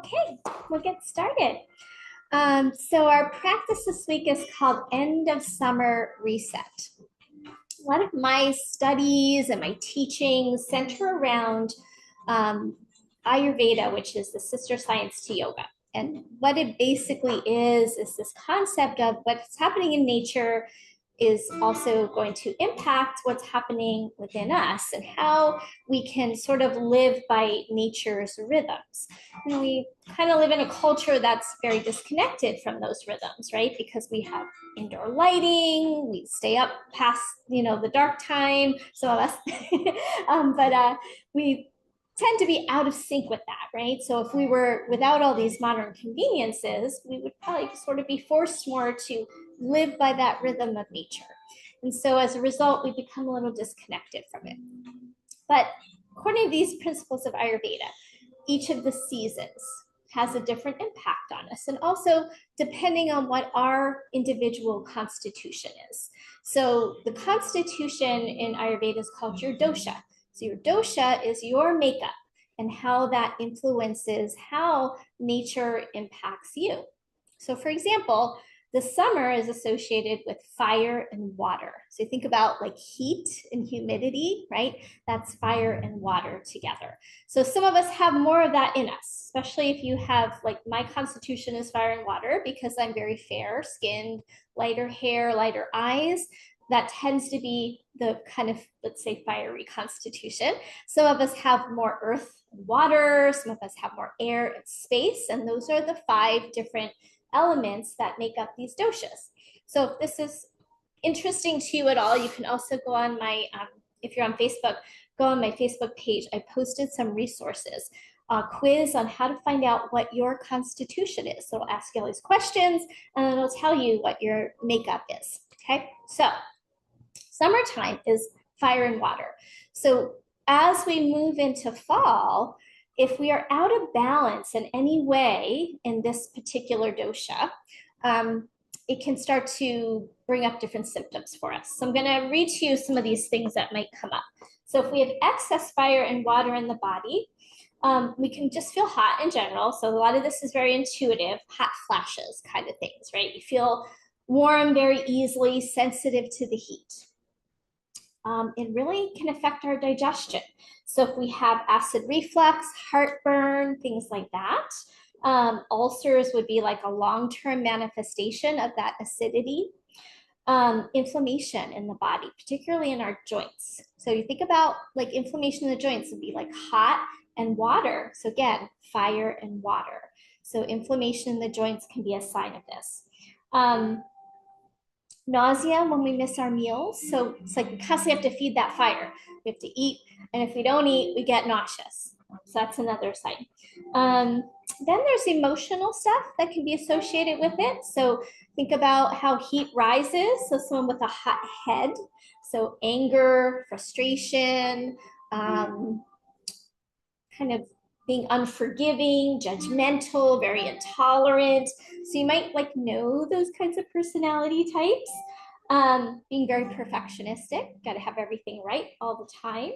Okay, we'll get started. So our practice this week is called End of Summer Reset. A lot of my studies and my teachings center around Ayurveda, which is the sister science to yoga. And what it basically is this concept of what's happening in nature is also going to impact what's happening within us and how we can sort of live by nature's rhythms. And we kind of live in a culture that's very disconnected from those rhythms, right? Because we have indoor lighting, we stay up past, the dark time, some of us, but we tend to be out of sync with that, right? So if we were without all these modern conveniences, we would probably sort of be forced more to live by that rhythm of nature. And so as a result, we become a little disconnected from it. But according to these principles of Ayurveda, each of the seasons has a different impact on us, and also depending on what our individual constitution is. So the constitution in Ayurveda is called your dosha. So your dosha is your makeup and how that influences how nature impacts you. So for example, the summer is associated with fire and water. So you think about like heat and humidity, right? That's fire and water together. So some of us have more of that in us, especially if you have, like, my constitution is fire and water because I'm very fair skinned, lighter hair, lighter eyes. That tends to be the kind of, let's say, fiery constitution. Some of us have more earth and water, some of us have more air and space, and those are the 5 different elements that make up these doshas. So if this is interesting to you at all, you can also go on my, if you're on Facebook, go on my Facebook page. I posted some resources, a quiz on how to find out what your constitution is. So it'll ask you all these questions and it'll tell you what your makeup is, okay? So summertime is fire and water. So as we move into fall, if we are out of balance in any way in this particular dosha, it can start to bring up different symptoms for us. So I'm going to read to you some of these things that might come up. So if we have excess fire and water in the body, we can just feel hot in general. So a lot of this is very intuitive, hot flashes kind of things, right? You feel warm very easily, sensitive to the heat. It really can affect our digestion. So if we have acid reflux, heartburn, things like that, ulcers would be like a long-term manifestation of that acidity. Inflammation in the body, particularly in our joints. So you think about like inflammation in the joints would be like hot and water. So again, fire and water. So inflammation in the joints can be a sign of this. Nausea when we miss our meals. So it's like we constantly have to feed that fire. We have to eat, and if we don't eat, we get nauseous. So that's another sign. Then there's emotional stuff that can be associated with it. So think about how heat rises. So someone with a hot head, so anger, frustration, kind of being unforgiving, judgmental, very intolerant. So you might know those kinds of personality types. Being very perfectionistic, got to have everything right all the time.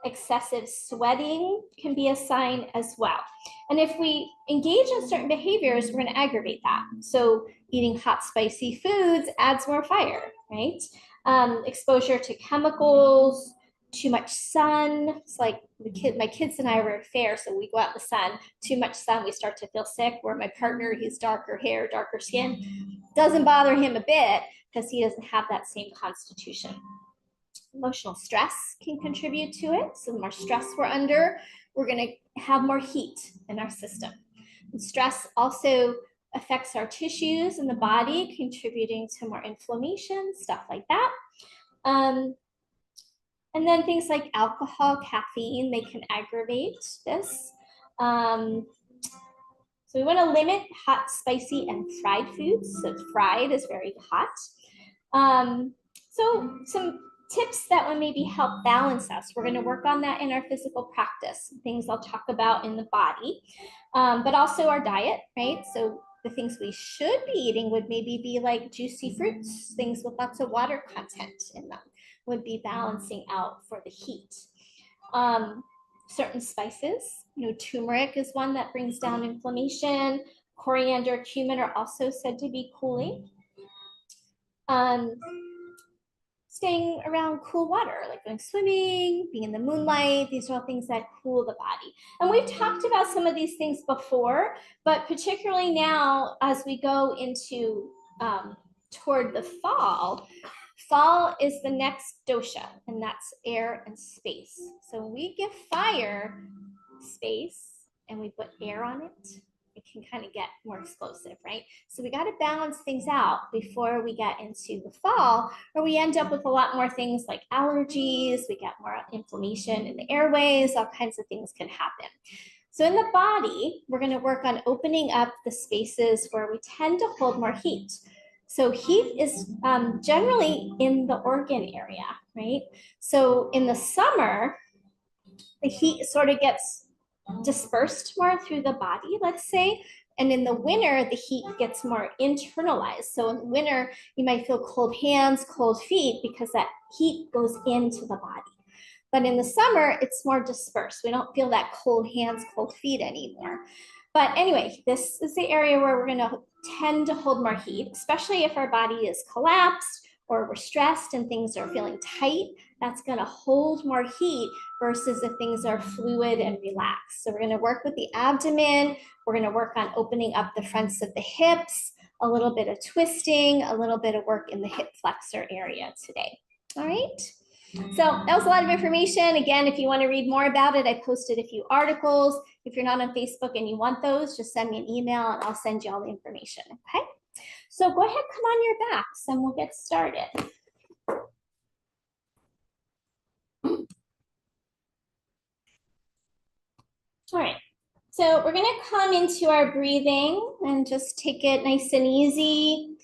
Excessive sweating can be a sign as well. And if we engage in certain behaviors, we're going to aggravate that. So eating hot, spicy foods adds more fire, right? Exposure to chemicals, too much sun. It's like my kids and I were fair, so we go out in the sun. Too much sun, we start to feel sick. Where my partner, he's darker hair, darker skin, doesn't bother him a bit because he doesn't have that same constitution. Emotional stress can contribute to it. So the more stress we're under, we're going to have more heat in our system. And stress also affects our tissues in the body, contributing to more inflammation, stuff like that. And then things like alcohol, caffeine, they can aggravate this. So we want to limit hot, spicy, and fried foods. So fried is very hot. So some tips that would maybe help balance us. We're going to work on that in our physical practice, things I'll talk about in the body, but also our diet, right? So the things we should be eating would maybe be like juicy fruits, things with lots of water content in them would be balancing out for the heat. certain spices. Turmeric is one that brings down inflammation. Coriander, cumin are also said to be cooling. Um, Staying around cool water, like going swimming, being in the moonlight. These are all things that cool the body. And we've talked about some of these things before, but particularly now as we go into toward the fall, fall is the next dosha, and that's air and space. So when we give fire space and we put air on it, it can kind of get more explosive, right? So we got to balance things out before we get into the fall, or we end up with a lot more things like allergies, we get more inflammation in the airways, all kinds of things can happen. So in the body, we're going to work on opening up the spaces where we tend to hold more heat. So heat is generally in the organ area, right? So in the summer, the heat sort of gets dispersed more through the body, let's say. And in the winter, the heat gets more internalized. So in the winter, you might feel cold hands, cold feet, because that heat goes into the body. But in the summer, it's more dispersed. We don't feel that cold hands, cold feet anymore. But anyway, this is the area where we're going to tend to hold more heat, especially if our body is collapsed or we're stressed and things are feeling tight. That's going to hold more heat versus if things are fluid and relaxed. So we're going to work with the abdomen. We're going to work on opening up the fronts of the hips, a little bit of twisting, a little bit of work in the hip flexor area today. All right. So that was a lot of information. Again, if you want to read more about it, I posted a few articles. If you're not on Facebook and you want those, just send me an email and I'll send you all the information, okay? So go ahead, come on your backs and we'll get started. All right, so we're gonna come into our breathing and just take it nice and easy.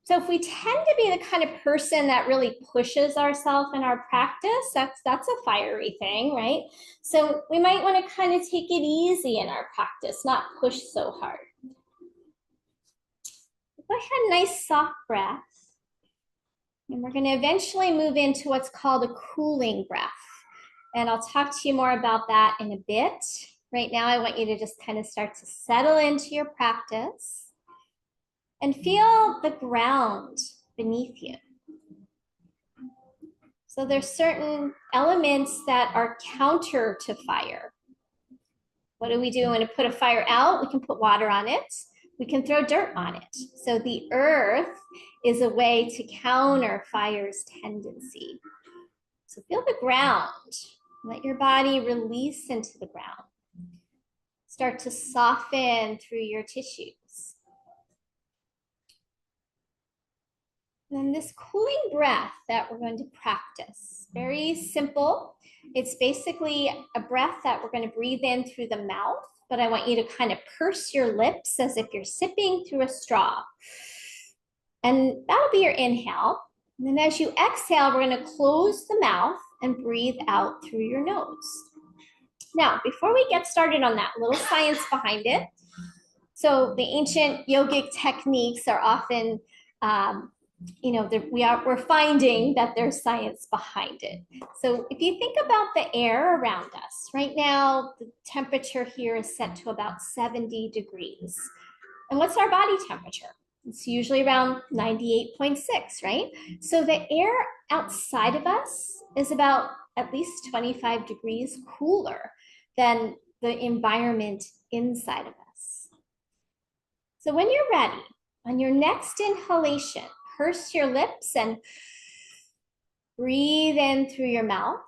So if we tend to be the kind of person that really pushes ourselves in our practice, that's a fiery thing, right? So we might want to kind of take it easy in our practice, not push so hard. Go ahead, nice soft breath. And we're going to eventually move into what's called a cooling breath. And I'll talk to you more about that in a bit. Right now, I want you to just kind of start to settle into your practice and feel the ground beneath you. So there's certain elements that are counter to fire. What do? When we put a fire out, we can put water on it. We can throw dirt on it. So the earth is a way to counter fire's tendency. So feel the ground. Let your body release into the ground. Start to soften through your tissues. And this cooling breath that we're going to practice, very simple. It's basically a breath that we're going to breathe in through the mouth, but I want you to kind of purse your lips as if you're sipping through a straw. And that'll be your inhale. And then as you exhale, we're going to close the mouth and breathe out through your nose. Now, before we get started on that, little science behind it. So the ancient yogic techniques are often we're finding that there's science behind it. So if you think about the air around us, right now, the temperature here is set to about 70 degrees. And what's our body temperature? It's usually around 98.6, right? So the air outside of us is about at least 25 degrees cooler than the environment inside of us. So when you're ready, on your next inhalation, purse your lips and breathe in through your mouth.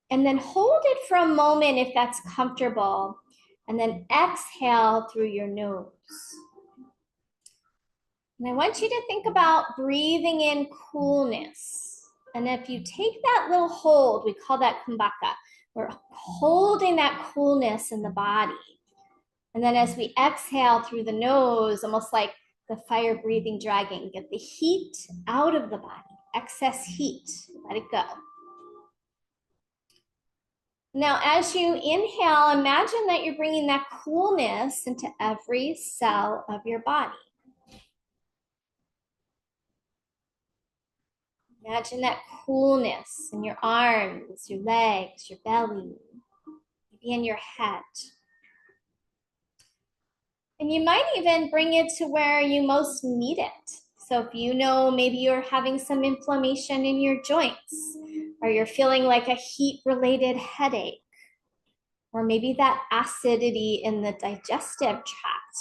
And then hold it for a moment if that's comfortable. And then exhale through your nose. And I want you to think about breathing in coolness. And if you take that little hold, we call that kumbhaka. We're holding that coolness in the body. And then as we exhale through the nose, almost like the fire breathing dragon, get the heat out of the body, excess heat, let it go. Now, as you inhale, imagine that you're bringing that coolness into every cell of your body. Imagine that coolness in your arms, your legs, your belly, in your head. And you might even bring it to where you most need it. So if you know maybe you're having some inflammation in your joints, or you're feeling like a heat-related headache, or maybe that acidity in the digestive tract.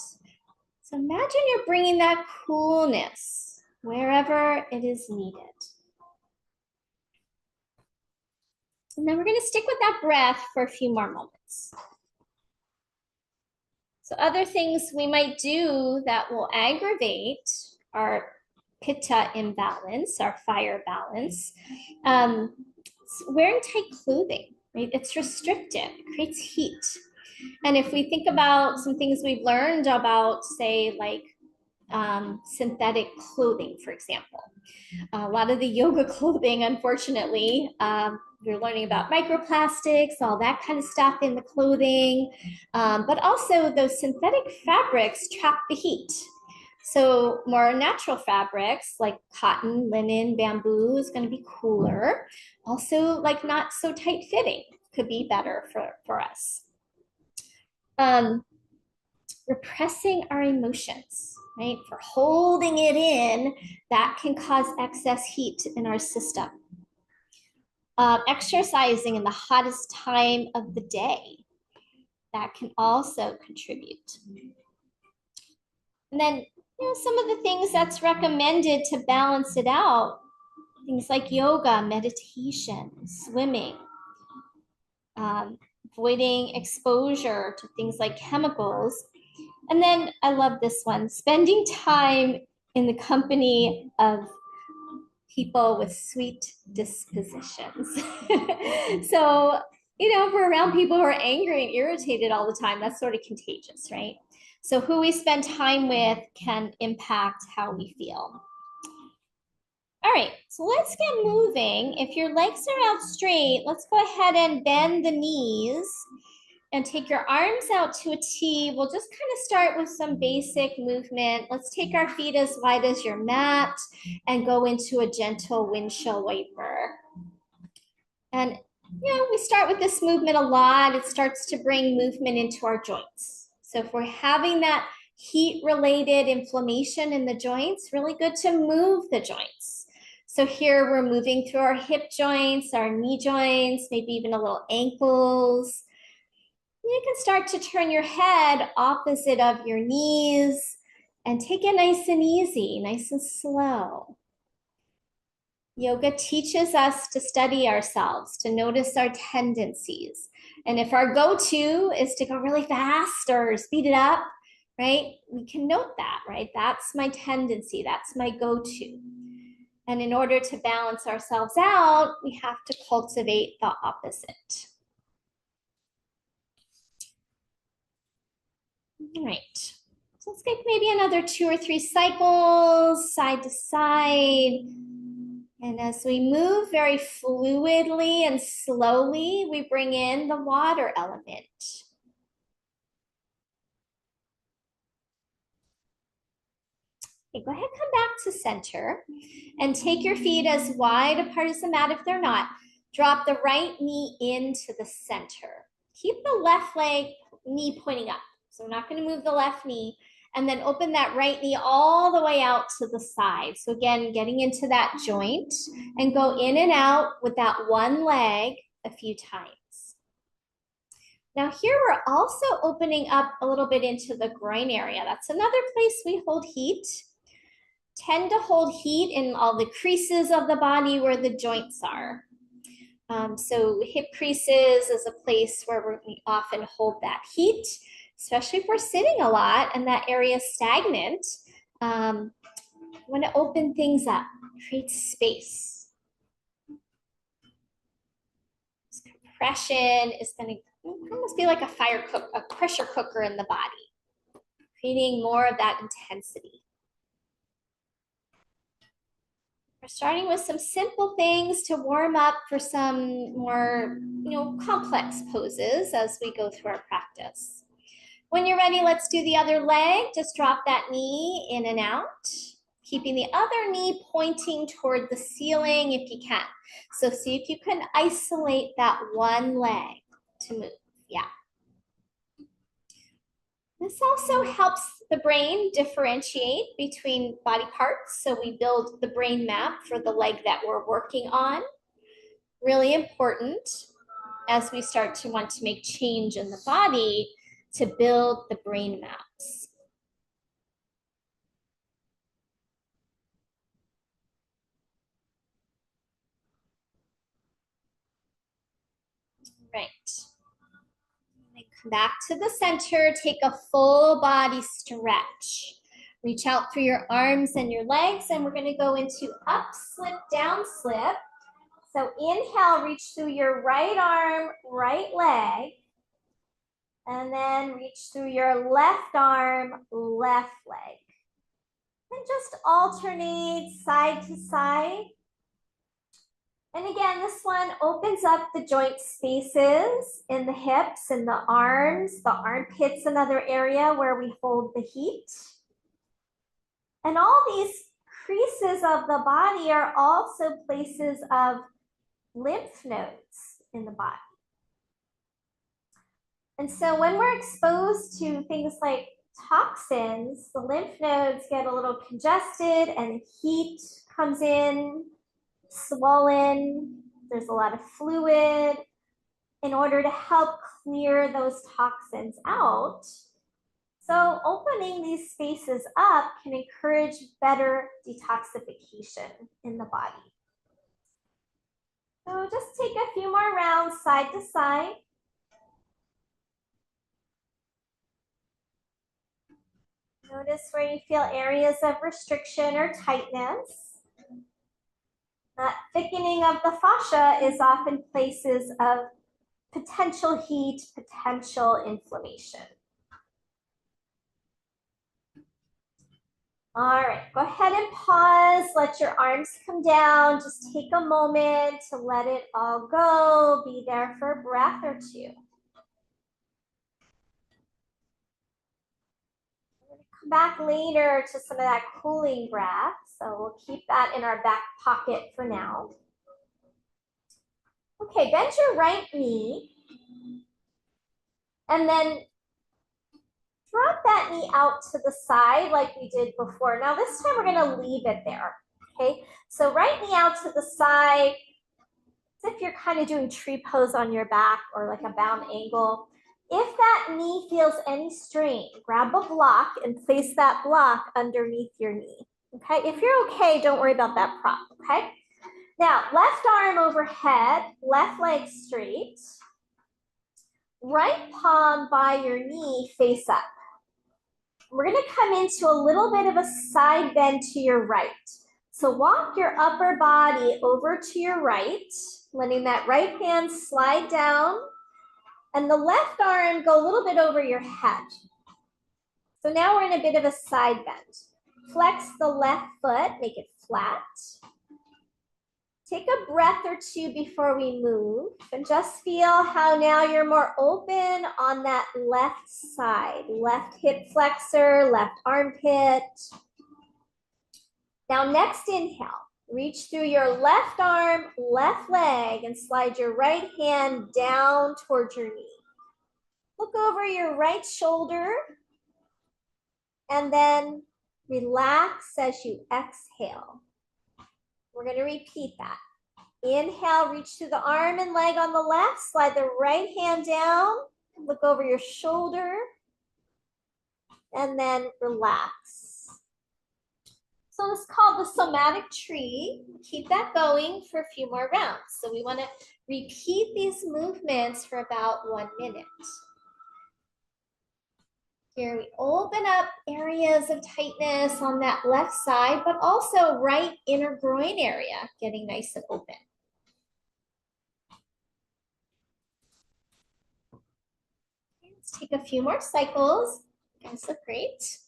So imagine you're bringing that coolness wherever it is needed. And then we're going to stick with that breath for a few more moments. So other things we might do that will aggravate our pitta imbalance, our fire balance, wearing tight clothing, right? It's restrictive, it creates heat. And if we think about some things we've learned about, say, like synthetic clothing, for example, a lot of the yoga clothing, unfortunately, you're learning about microplastics, all that kind of stuff in the clothing, but also those synthetic fabrics trap the heat. So more natural fabrics like cotton, linen, bamboo is going to be cooler. Also, like not so tight fitting could be better for us. Repressing our emotions, right? For holding it in, that can cause excess heat in our system. Exercising in the hottest time of the day, that can also contribute. And then, some of the things that's recommended to balance it out, things like yoga, meditation, swimming, avoiding exposure to things like chemicals. And then I love this one, spending time in the company of people with sweet dispositions. So, if we're around people who are angry and irritated all the time, that's sort of contagious, right? So who we spend time with can impact how we feel. All right, so let's get moving. If your legs are out straight, let's go ahead and bend the knees and take your arms out to a T. We'll just kind of start with some basic movement. Let's take our feet as wide as your mat and go into a gentle windshield wiper. And we start with this movement a lot. It starts to bring movement into our joints. So if we're having that heat-related inflammation in the joints, really good to move the joints. So here we're moving through our hip joints, our knee joints, maybe even a little ankles. You can start to turn your head opposite of your knees and take it nice and easy, nice and slow. Yoga teaches us to study ourselves, to notice our tendencies. And if our go-to is to go really fast or speed it up, right? We can note that, right? That's my tendency, that's my go-to. And in order to balance ourselves out, we have to cultivate the opposite. All right, so let's take maybe another 2 or 3 cycles, side to side. And as we move very fluidly and slowly, we bring in the water element. Okay, go ahead, come back to center and take your feet as wide apart as the mat if they're not. Drop the right knee into the center. Keep the left knee pointing up. So we're not going to move the left knee. And then open that right knee all the way out to the side. So again, getting into that joint and go in and out with that one leg a few times. Now here we're also opening up a little bit into the groin area. That's another place we hold heat. Tend to hold heat in all the creases of the body where the joints are. So hip creases is a place where we often hold that heat, especially if we're sitting a lot and that area is stagnant. Want to open things up, create space. This compression is going to almost be like a pressure cooker in the body, creating more of that intensity. We're starting with some simple things to warm up for some more, complex poses as we go through our practice. When you're ready, let's do the other leg. Just drop that knee in and out, keeping the other knee pointing toward the ceiling if you can. So see if you can isolate that one leg to move. Yeah, This also helps the brain differentiate between body parts. So we build the brain map for the leg that we're working on. Really important as we start to want to make change in the body to build the brain maps. Right. Come back to the center, take a full body stretch. Reach out through your arms and your legs, and we're gonna go into up, slip, down, slip. So inhale, reach through your right arm, right leg, and then reach through your left arm, left leg. And just alternate side to side. And again, this one opens up the joint spaces in the hips and the arms, the armpits, another area where we hold the heat. And all these creases of the body are also places of lymph nodes in the body. And so when we're exposed to things like toxins, the lymph nodes get a little congested and heat comes in, swollen, there's a lot of fluid in order to help clear those toxins out. So opening these spaces up can encourage better detoxification in the body. So just take a few more rounds side to side. Notice where you feel areas of restriction or tightness. That thickening of the fascia is often places of potential heat, potential inflammation. All right, go ahead and pause. Let your arms come down. Just take a moment to let it all go. Be there for a breath or two. Come back later to some of that cooling breath. So we'll keep that in our back pocket for now. Okay, bend your right knee. And then drop that knee out to the side like we did before. Now this time we're gonna leave it there, okay? So right knee out to the side, as if you're kind of doing tree pose on your back or like a bound angle. If that knee feels any strain, grab a block and place that block underneath your knee, okay? If you're okay, don't worry about that prop, okay? Now, left arm overhead, left leg straight, right palm by your knee face up. We're gonna come into a little bit of a side bend to your right. So walk your upper body over to your right, letting that right hand slide down, and the left arm go a little bit over your head. So now we're in a bit of a side bend. Flex the left foot, make it flat. Take a breath or two before we move, and just feel how now you're more open on that left side. Left hip flexor, left armpit. Now next inhale, reach through your left arm, left leg, and slide your right hand down towards your knee. Look over your right shoulder, and then relax as you exhale. We're gonna repeat that. Inhale, reach through the arm and leg on the left, slide the right hand down, look over your shoulder, and then relax. So this is called the somatic tree. Keep that going for a few more rounds. So we want to repeat these movements for about 1 minute. Here we open up areas of tightness on that left side, but also right inner groin area, getting nice and open. Let's take a few more cycles. You guys look great.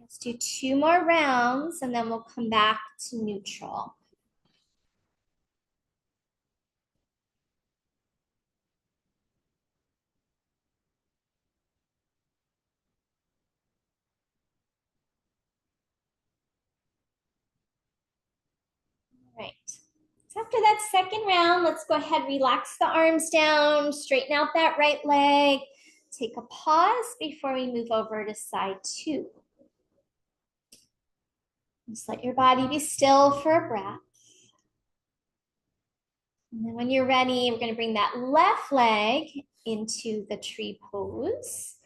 Let's do 2 more rounds and then we'll come back to neutral. So after that second round, let's go ahead, relax the arms down, straighten out that right leg. Take a pause before we move over to side two. Just let your body be still for a breath. And then when you're ready, we're going to bring that left leg into the tree pose.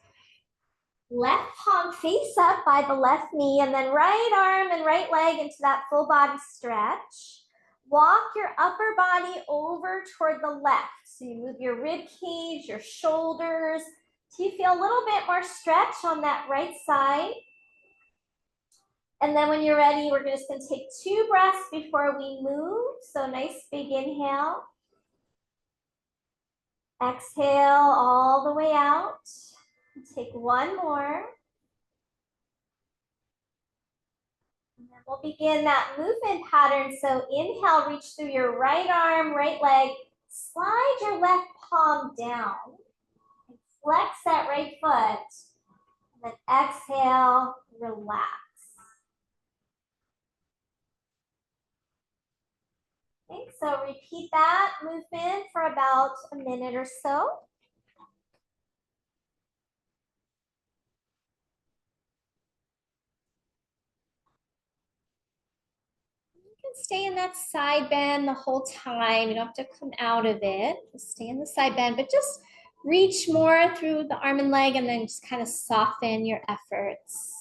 Left palm face up by the left knee, and then right arm and right leg into that full body stretch. Walk your upper body over toward the left. So you move your rib cage, your shoulders, so you feel a little bit more stretch on that right side. And then when you're ready, we're just going to take 2 breaths before we move. So nice big inhale. Exhale all the way out. Take 1 more. And then we'll begin that movement pattern. So inhale, reach through your right arm, right leg. Slide your left palm down. And flex that right foot. And then exhale, relax. Okay, so repeat that movement for about a minute or so. You can stay in that side bend the whole time. You don't have to come out of it. Just stay in the side bend, but just reach more through the arm and leg and then just kind of soften your efforts.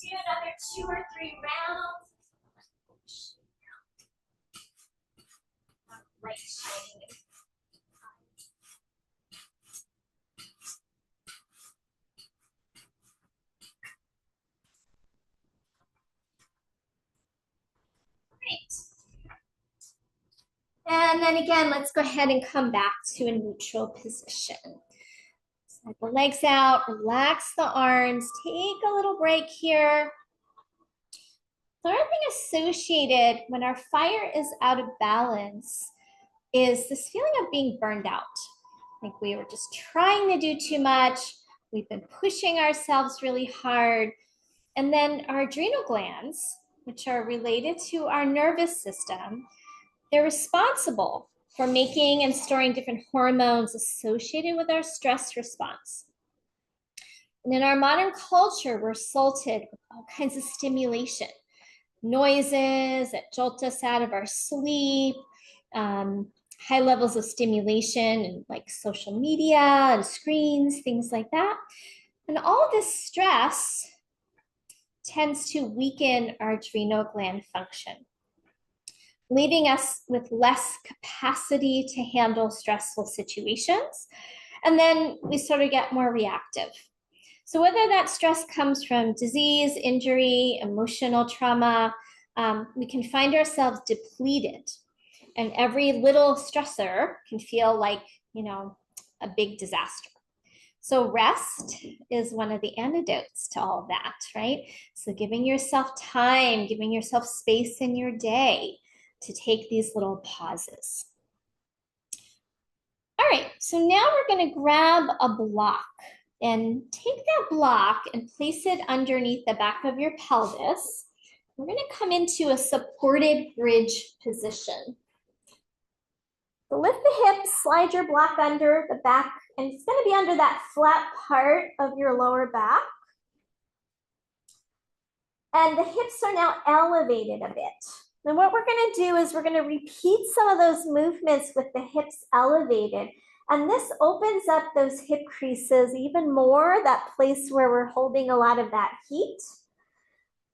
Do another 2 or 3 rounds. Right. Great. And then again, let's go ahead and come back to a neutral position. Slide the legs out, relax the arms, take a little break here. The other thing associated when our fire is out of balance is this feeling of being burned out. Like we were just trying to do too much. We've been pushing ourselves really hard. And then our adrenal glands, which are related to our nervous system, they're responsible for making and storing different hormones associated with our stress response. And in our modern culture, we're assaulted with all kinds of stimulation, noises that jolt us out of our sleep, high levels of stimulation and like social media and screens, things like that. And all this stress tends to weaken our adrenal gland function, leaving us with less capacity to handle stressful situations. And then we sort of get more reactive. So whether that stress comes from disease, injury, emotional trauma, we can find ourselves depleted. And every little stressor can feel like, a big disaster. So rest is one of the antidotes to all of that, right? So giving yourself time, giving yourself space in your day to take these little pauses. All right, so now we're going to grab a block and take that block and place it underneath the back of your pelvis. We're going to come into a supported bridge position. So lift the hips, slide your block under the back, and it's going to be under that flat part of your lower back. And the hips are now elevated a bit. And what we're going to do is we're going to repeat some of those movements with the hips elevated. And this opens up those hip creases even more, that place where we're holding a lot of that heat.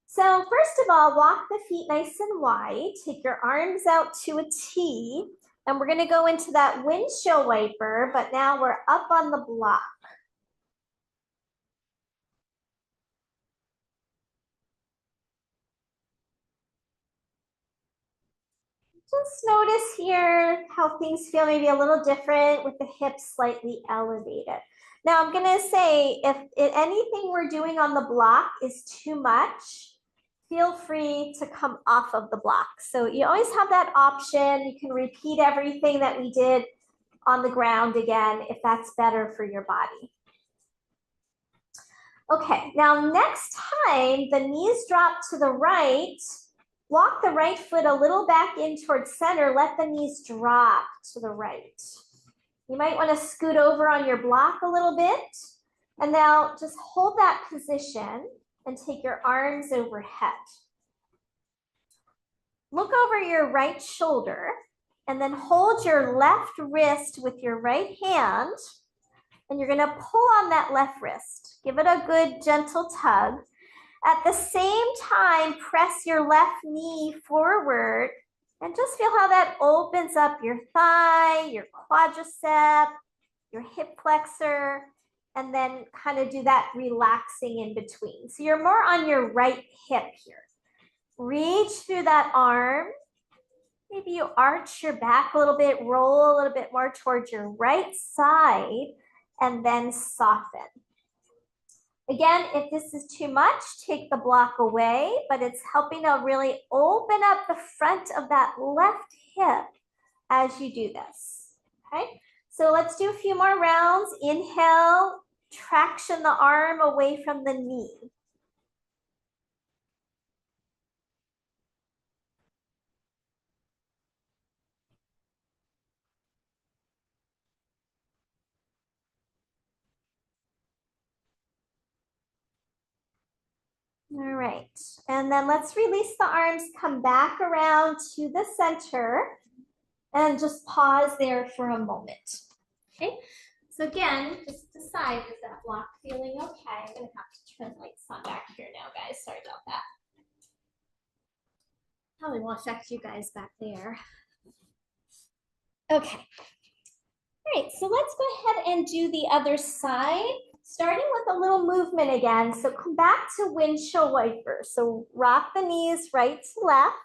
So first of all, walk the feet nice and wide. Take your arms out to a T. And we're going to go into that windshield wiper, but now we're up on the block. Just notice here how things feel maybe a little different with the hips slightly elevated. Now I'm going to say if anything we're doing on the block is too much, feel free to come off of the block. So you always have that option. You can repeat everything that we did on the ground again, if that's better for your body. Okay, now next time the knees drop to the right, walk the right foot a little back in towards center, let the knees drop to the right. You might want to scoot over on your block a little bit, and now just hold that position and take your arms overhead. Look over your right shoulder and then hold your left wrist with your right hand, and you're gonna pull on that left wrist. Give it a good gentle tug. At the same time, press your left knee forward and just feel how that opens up your thigh, your quadricep, your hip flexor, and then kind of do that relaxing in between. So you're more on your right hip here. Reach through that arm. Maybe you arch your back a little bit, roll a little bit more towards your right side, and then soften. Again, if this is too much, take the block away, but it's helping to really open up the front of that left hip as you do this, okay? So let's do a few more rounds. Inhale, traction the arm away from the knee. All right, and then let's release the arms, come back around to the center, and just pause there for a moment. Okay, so again, just decide, is that block feeling okay? I'm gonna have to turn the lights on back here now, guys. Sorry about that. Probably won't affect you guys back there. Okay. All right, so let's go ahead and do the other side, starting with a little movement again. So come back to windshield wiper. So rock the knees right to left.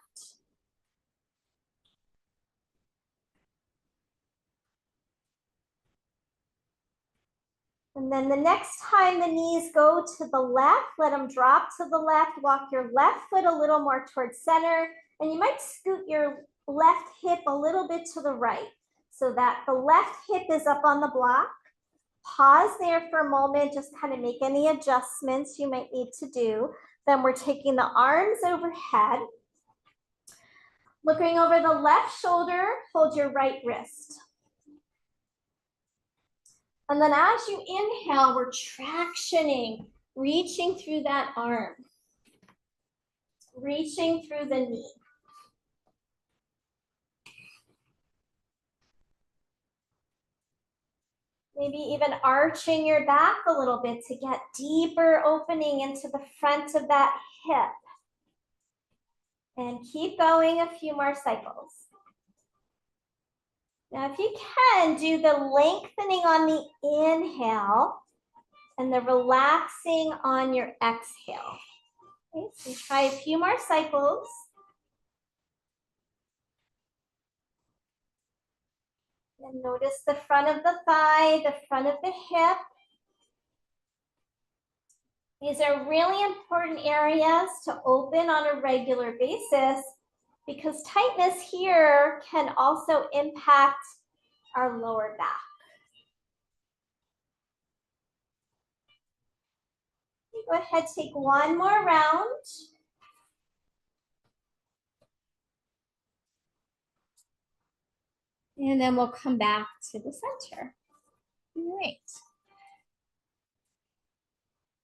And then the next time the knees go to the left, let them drop to the left. Walk your left foot a little more towards center. And you might scoot your left hip a little bit to the right so that the left hip is up on the block. Pause there for a moment, just kind of make any adjustments you might need to do. Then we're taking the arms overhead. Looking over the left shoulder, hold your right wrist. And then as you inhale, we're tractioning, reaching through that arm, reaching through the knee. Maybe even arching your back a little bit to get deeper opening into the front of that hip. And keep going a few more cycles. Now, if you can, do the lengthening on the inhale and the relaxing on your exhale. Okay, so try a few more cycles. And notice the front of the thigh, the front of the hip. These are really important areas to open on a regular basis because tightness here can also impact our lower back. Go ahead, take one more round. And then we'll come back to the center. All right.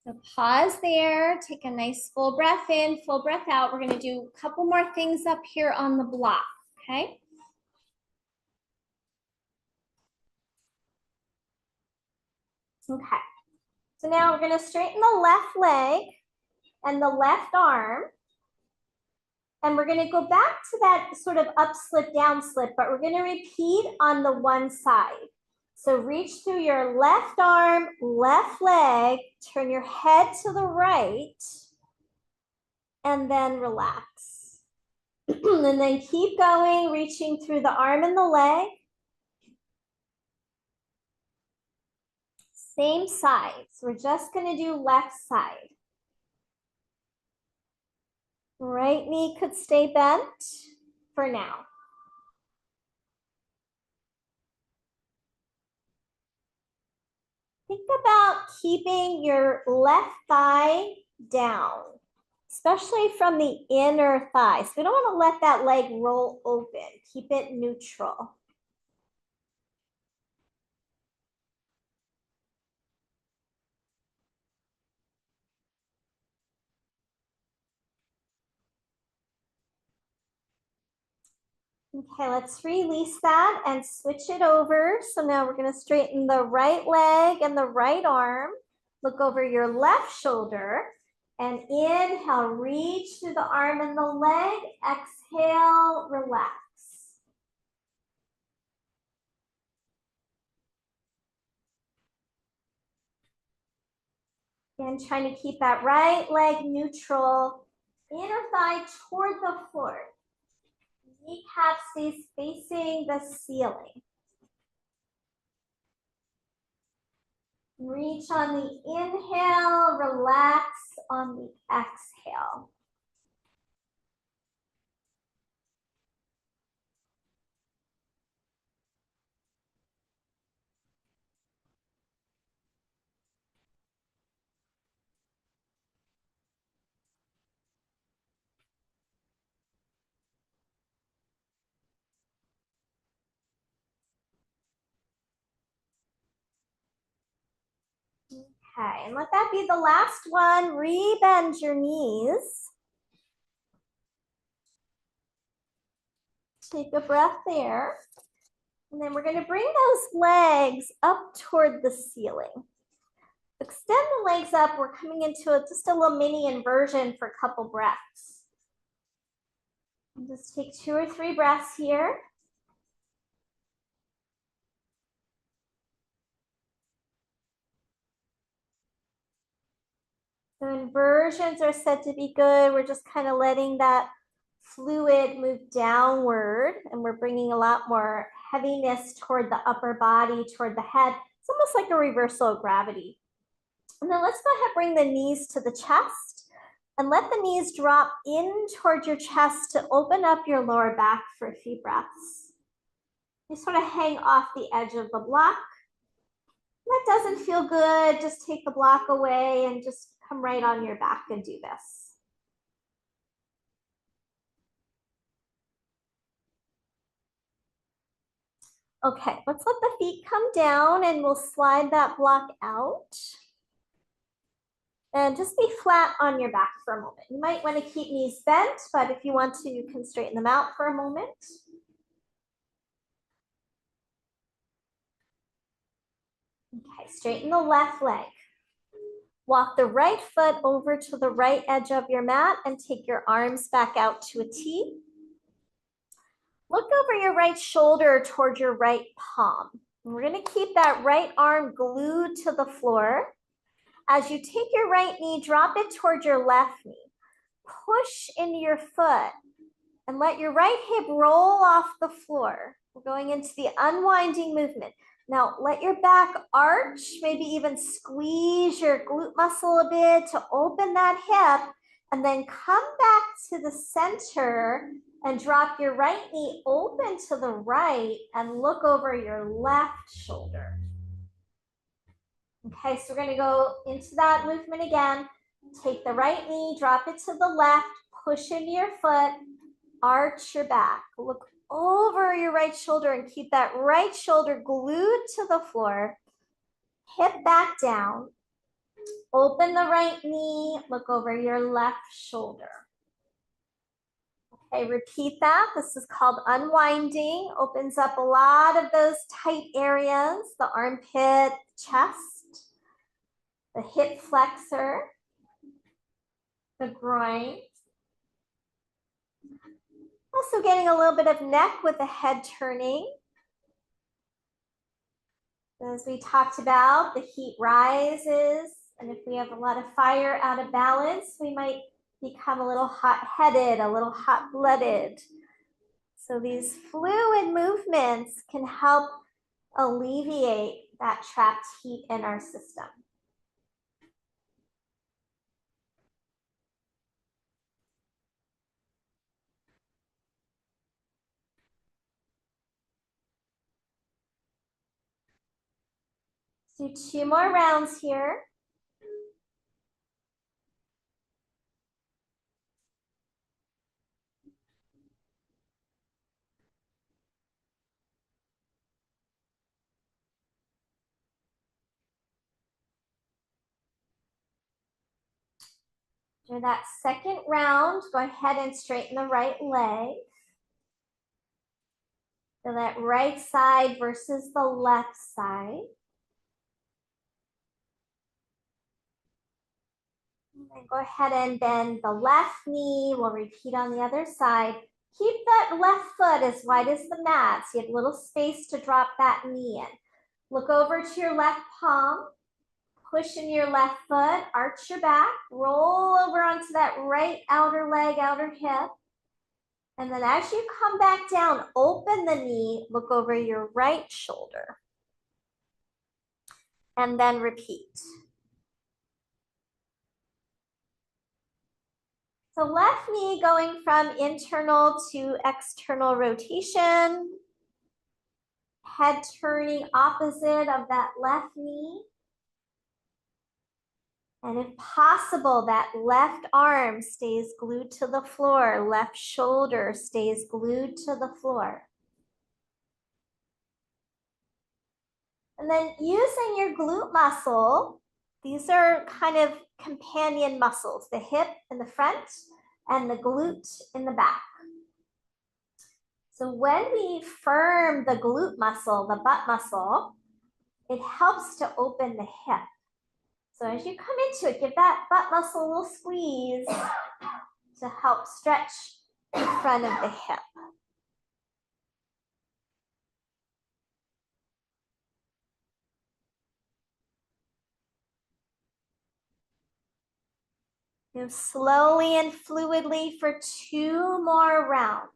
So pause there, take a nice full breath in, full breath out. We're gonna do a couple more things up here on the block, okay? Okay, so now we're gonna straighten the left leg and the left arm. And we're gonna go back to that sort of up slip, down slip, but we're gonna repeat on the one side. So reach through your left arm, left leg, turn your head to the right, and then relax. And then keep going, reaching through the arm and the leg. Same side, so we're just gonna do left side. Right knee could stay bent for now. Think about keeping your left thigh down, especially from the inner thigh. So we don't want to let that leg roll open. Keep it neutral. Okay, let's release that and switch it over. So now we're going to straighten the right leg and the right arm. Look over your left shoulder and inhale, reach through the arm and the leg. Exhale, relax. Again, trying to keep that right leg neutral, inner thigh toward the floor. Kneecap stays facing the ceiling. Reach on the inhale, relax on the exhale. Okay, and let that be the last one. Rebend your knees. Take a breath there. And then we're going to bring those legs up toward the ceiling. Extend the legs up. We're coming into just a little mini inversion for a couple breaths. And just take 2 or 3 breaths here. So inversions are said to be good. We're just kind of letting that fluid move downward, and we're bringing a lot more heaviness toward the upper body, toward the head. It's almost like a reversal of gravity. And then let's go ahead and bring the knees to the chest and let the knees drop in toward your chest to open up your lower back for a few breaths. You sort of hang off the edge of the block. That doesn't feel good. Just take the block away and just come right on your back and do this. Okay, let's let the feet come down and we'll slide that block out. And just be flat on your back for a moment. You might want to keep knees bent, but if you want to, you can straighten them out for a moment. Okay, straighten the left leg. Walk the right foot over to the right edge of your mat and take your arms back out to a T. Look over your right shoulder toward your right palm. We're going to keep that right arm glued to the floor. As you take your right knee, drop it toward your left knee. Push into your foot and let your right hip roll off the floor. We're going into the unwinding movement. Now let your back arch, maybe even squeeze your glute muscle a bit to open that hip, and then come back to the center and drop your right knee open to the right and look over your left shoulder. Okay, so we're going to go into that movement again. Take the right knee, drop it to the left, push into your foot, arch your back. Look over your right shoulder and keep that right shoulder glued to the floor. Hip back down. Open the right knee, look over your left shoulder. Okay, repeat that. This is called unwinding. Opens up a lot of those tight areas, the armpit, chest, the hip flexor, the groin. Also getting a little bit of neck with the head turning. As we talked about, the heat rises, and if we have a lot of fire out of balance, we might become a little hot-headed, a little hot-blooded. So these fluid movements can help alleviate that trapped heat in our system. Do 2 more rounds here. For that second round, go ahead and straighten the right leg. So that right side versus the left side. And then go ahead and bend the left knee. We'll repeat on the other side. Keep that left foot as wide as the mat, so you have a little space to drop that knee in. Look over to your left palm. Push in your left foot, arch your back, roll over onto that right outer leg, outer hip. And then as you come back down, open the knee, look over your right shoulder. And then repeat. So left knee going from internal to external rotation. Head turning opposite of that left knee. And if possible, that left arm stays glued to the floor, left shoulder stays glued to the floor. And then using your glute muscle, these are kind of companion muscles, the hip in the front and the glute in the back. So when we firm the glute muscle, the butt muscle, it helps to open the hip. So as you come into it, give that butt muscle a little squeeze to help stretch the front of the hip. Move slowly and fluidly for 2 more rounds.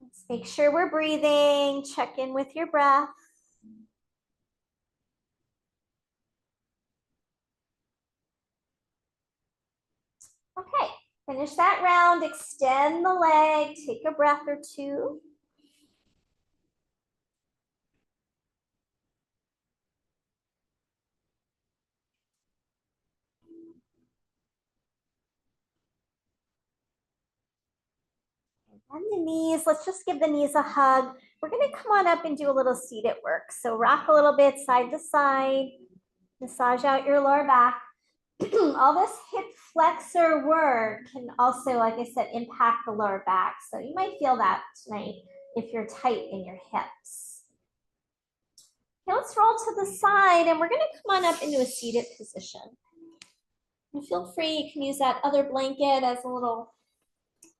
Let's make sure we're breathing. Check in with your breath. Okay, finish that round. Extend the leg. Take a breath or 2. And the knees, let's just give the knees a hug. We're gonna come on up and do a little seated work. So rock a little bit side to side, massage out your lower back. All this hip flexor work can also, like I said, impact the lower back. So you might feel that tonight if you're tight in your hips. Okay, let's roll to the side and we're gonna come on up into a seated position. And feel free, you can use that other blanket as a little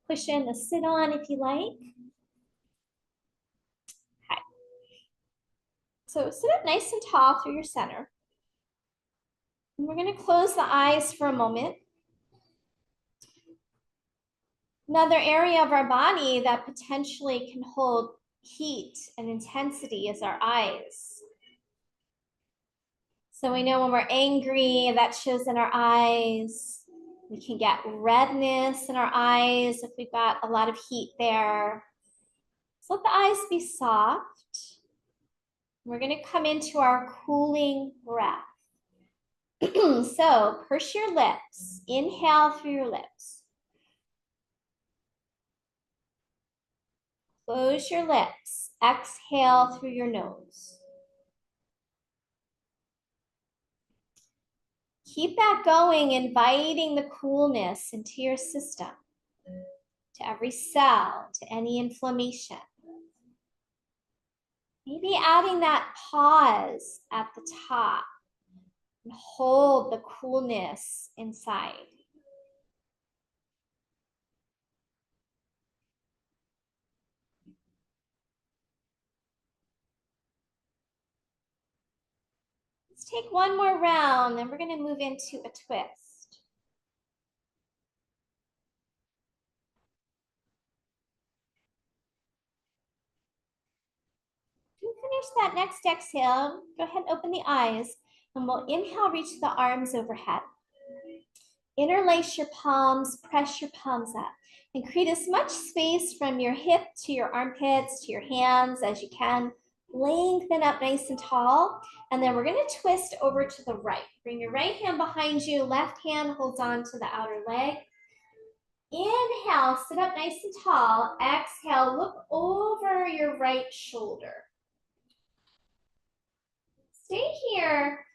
cushion to sit on if you like. Okay. So sit up nice and tall through your center. And we're going to close the eyes for a moment. Another area of our body that potentially can hold heat and intensity is our eyes. So we know when we're angry, that shows in our eyes. We can get redness in our eyes if we've got a lot of heat there. So let the eyes be soft. We're going to come into our cooling breath. So purse your lips. Inhale through your lips. Close your lips. Exhale through your nose. Keep that going, inviting the coolness into your system, to every cell, to any inflammation. Maybe adding that pause at the top and hold the coolness inside. Let's take one more round, then we're going to move into a twist. To finish that next exhale, go ahead and open the eyes, and we'll inhale, reach the arms overhead. Interlace your palms, press your palms up, and create as much space from your hip to your armpits to your hands as you can. Lengthen up nice and tall. And then we're going to twist over to the right. Bring your right hand behind you, left hand holds on to the outer leg. Inhale, sit up nice and tall. Exhale, look over your right shoulder. Stay here.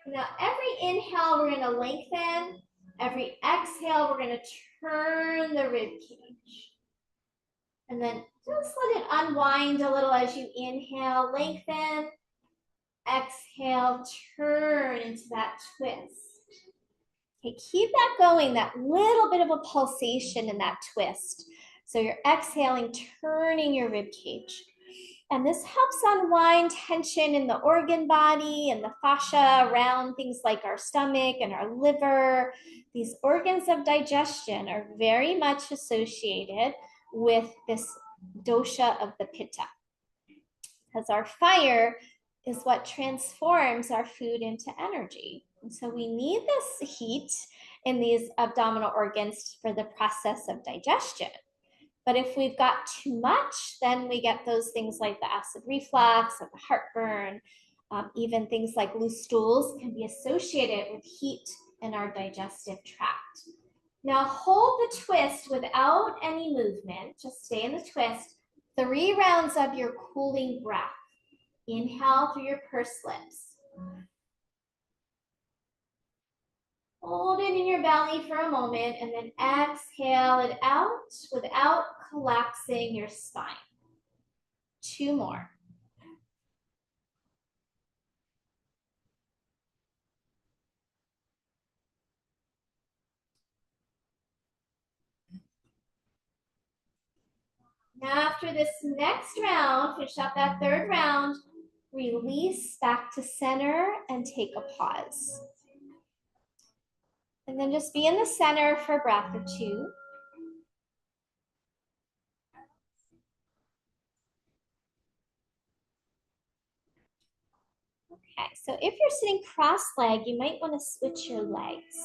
Now, every inhale, we're going to lengthen. Every exhale, we're going to turn the rib cage. And then just let it unwind a little as you inhale, lengthen. Exhale, turn into that twist. Okay, keep that going, that little bit of a pulsation in that twist. So you're exhaling, turning your rib cage. And this helps unwind tension in the organ body and the fascia around things like our stomach and our liver. These organs of digestion are very much associated with this dosha of the pitta, because our fire is what transforms our food into energy. And so we need this heat in these abdominal organs for the process of digestion. But if we've got too much, then we get those things like the acid reflux or the heartburn. Even things like loose stools can be associated with heat in our digestive tract. Now hold the twist without any movement. Just stay in the twist. 3 rounds of your cooling breath. Inhale through your pursed lips. Hold it in your belly for a moment and then exhale it out without collapsing your spine. 2 more. Now after this next round, finish up that 3rd round, release back to center and take a pause. And then just be in the center for a breath or 2. Okay, so if you're sitting cross-legged, you might want to switch your legs.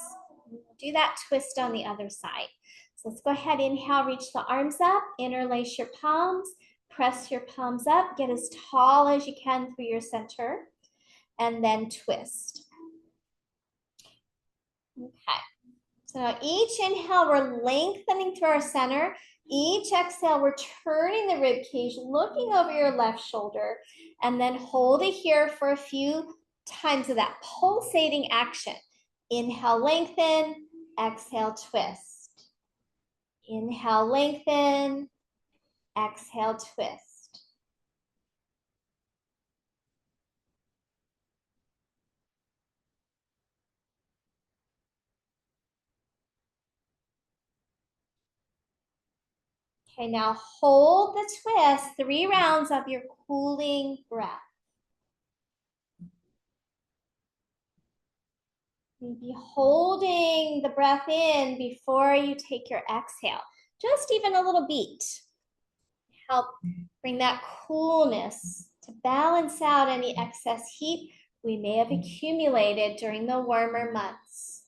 Do that twist on the other side. So let's go ahead, inhale, reach the arms up, interlace your palms, press your palms up, get as tall as you can through your center, and then twist. Okay, so now each inhale, we're lengthening through our center. Each exhale, we're turning the rib cage, looking over your left shoulder, and then hold it here for a few times of that pulsating action. Inhale, lengthen, exhale, twist. Inhale, lengthen, exhale, twist. Okay, now hold the twist, 3 rounds of your cooling breath. Maybe holding the breath in before you take your exhale. Just even a little beat. Help bring that coolness to balance out any excess heat we may have accumulated during the warmer months.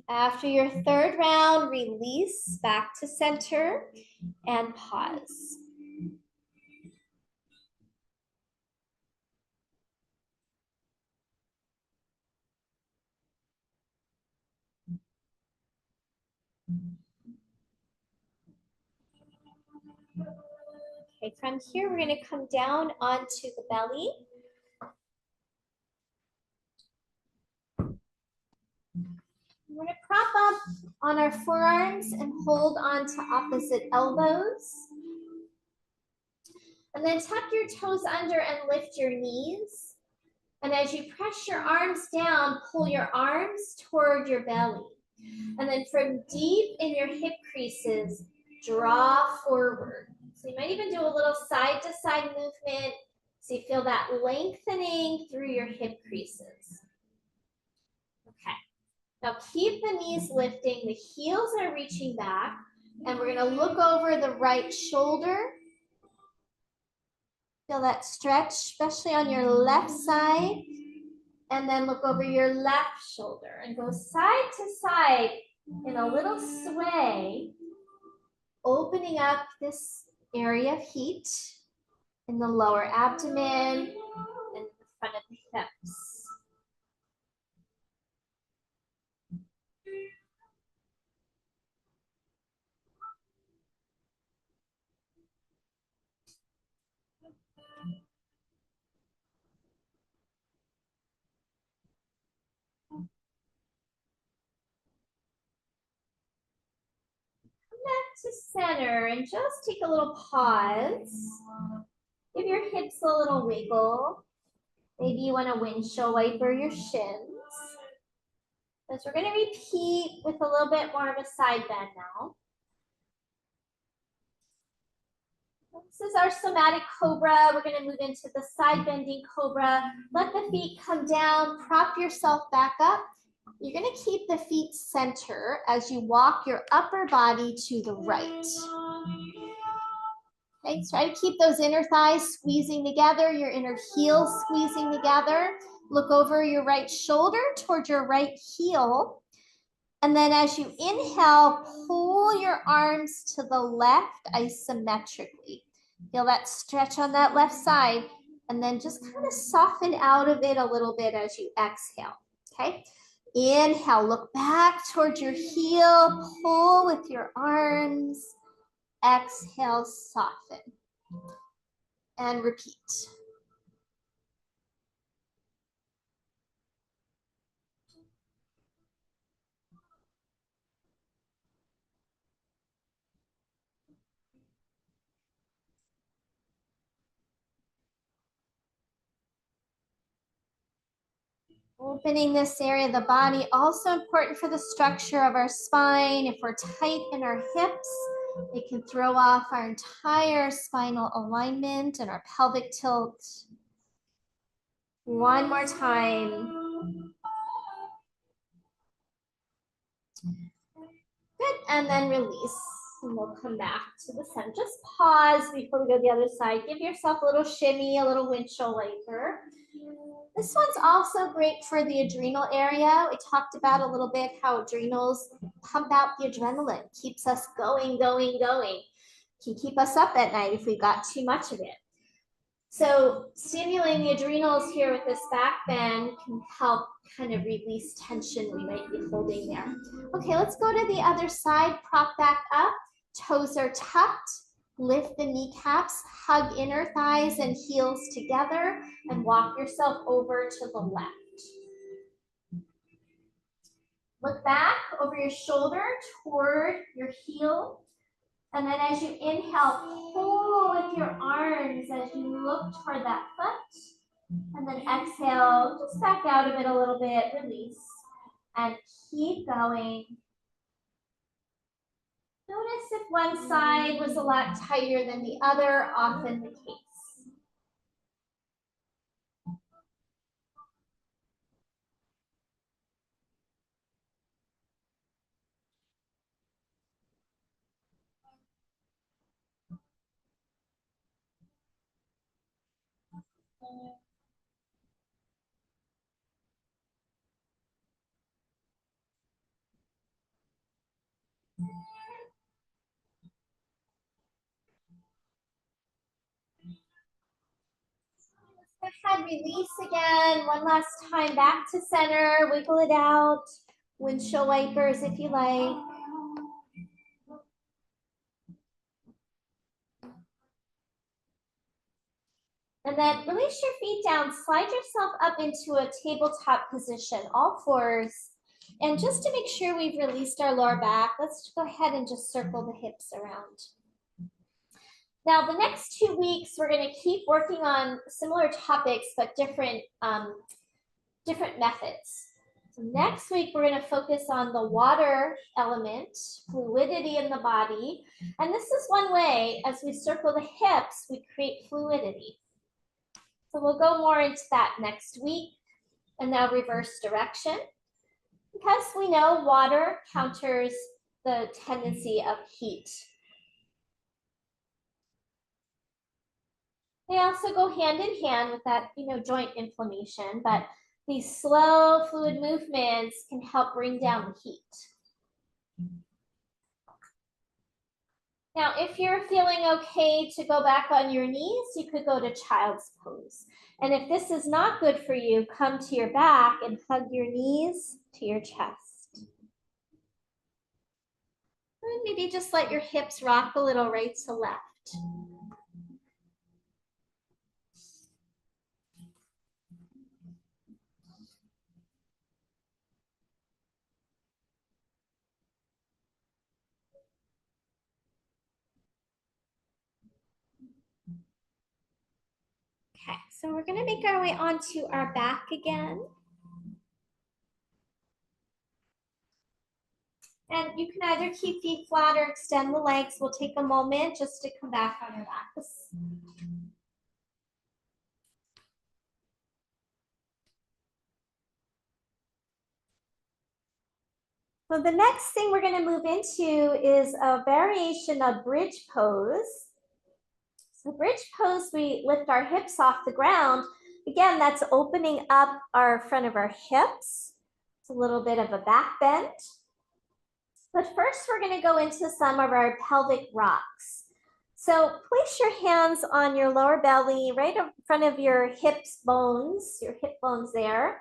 After your 3rd round, release back to center and pause. Okay, from here, we're going to come down onto the belly. We're going to prop up on our forearms and hold on to opposite elbows. And then tuck your toes under and lift your knees. And as you press your arms down, pull your arms toward your belly. And then from deep in your hip creases, draw forward. So you might even do a little side-to-side movement so you feel that lengthening through your hip creases. Okay. Now keep the knees lifting, the heels are reaching back, and we're gonna look over the right shoulder. Feel that stretch, especially on your left side. And then look over your left shoulder and go side to side in a little sway, opening up this area of heat in the lower abdomen and the front of the hips. Back to center and just take a little pause. Give your hips a little wiggle. Maybe you want to windshield wiper your shins. So we're going to repeat with a little bit more of a side bend now. This is our somatic cobra. We're going to move into the side bending cobra. Let the feet come down, prop yourself back up. You're going to keep the feet center as you walk your upper body to the right. Okay, try to keep those inner thighs squeezing together, your inner heels squeezing together. Look over your right shoulder toward your right heel. And then as you inhale, pull your arms to the left isometrically. Feel that stretch on that left side. And then just kind of soften out of it a little bit as you exhale. Okay. Inhale, look back towards your heel, pull with your arms. Exhale, soften. And repeat. Opening this area of the body, also important for the structure of our spine. If we're tight in our hips, it can throw off our entire spinal alignment and our pelvic tilt. One more time. Good, and then release. And we'll come back to the center. Just pause before we go to the other side. Give yourself a little shimmy, a little windshield wiper. This one's also great for the adrenal area. We talked about a little bit how adrenals pump out the adrenaline, keeps us going. Can keep us up at night if we've got too much of it. So stimulating the adrenals here with this back bend can help kind of release tension we might be holding there. Okay, let's go to the other side. Prop back up. Toes are tucked. Lift the kneecaps, hug inner thighs and heels together, and walk yourself over to the left. Look back over your shoulder toward your heel. And then as you inhale, pull with your arms as you look toward that foot. And then exhale, just back out of it a little bit, release. And keep going. Notice if one side was a lot tighter than the other, often the case. Go ahead, release again. One last time, back to center. Wiggle it out. Windshield wipers if you like. And then release your feet down. Slide yourself up into a tabletop position, all fours. And just to make sure we've released our lower back, let's go ahead and just circle the hips around. Now, the next 2 weeks, we're going to keep working on similar topics, but different methods. So next week, we're going to focus on the water element, fluidity in the body. And this is one way, as we circle the hips, we create fluidity. So we'll go more into that next week. And now reverse direction. Because we know water counters the tendency of heat. They also go hand in hand with that, joint inflammation, but These slow fluid movements can help bring down the heat. Now, if you're feeling okay to go back on your knees, you could go to child's pose. And if this is not good for you, come to your back and hug your knees to your chest. And maybe just let your hips rock a little right to left. Okay, so we're gonna make our way onto our back again. And you can either keep feet flat or extend the legs. We'll take a moment just to come back on our backs. So the next thing we're going to move into is a variation of bridge pose. So bridge pose, we lift our hips off the ground. Again, that's opening up our front of our hips. It's a little bit of a back bend. But first, we're going to go into some of our pelvic rocks. So place your hands on your lower belly, right in front of your hips bones, your hip bones there.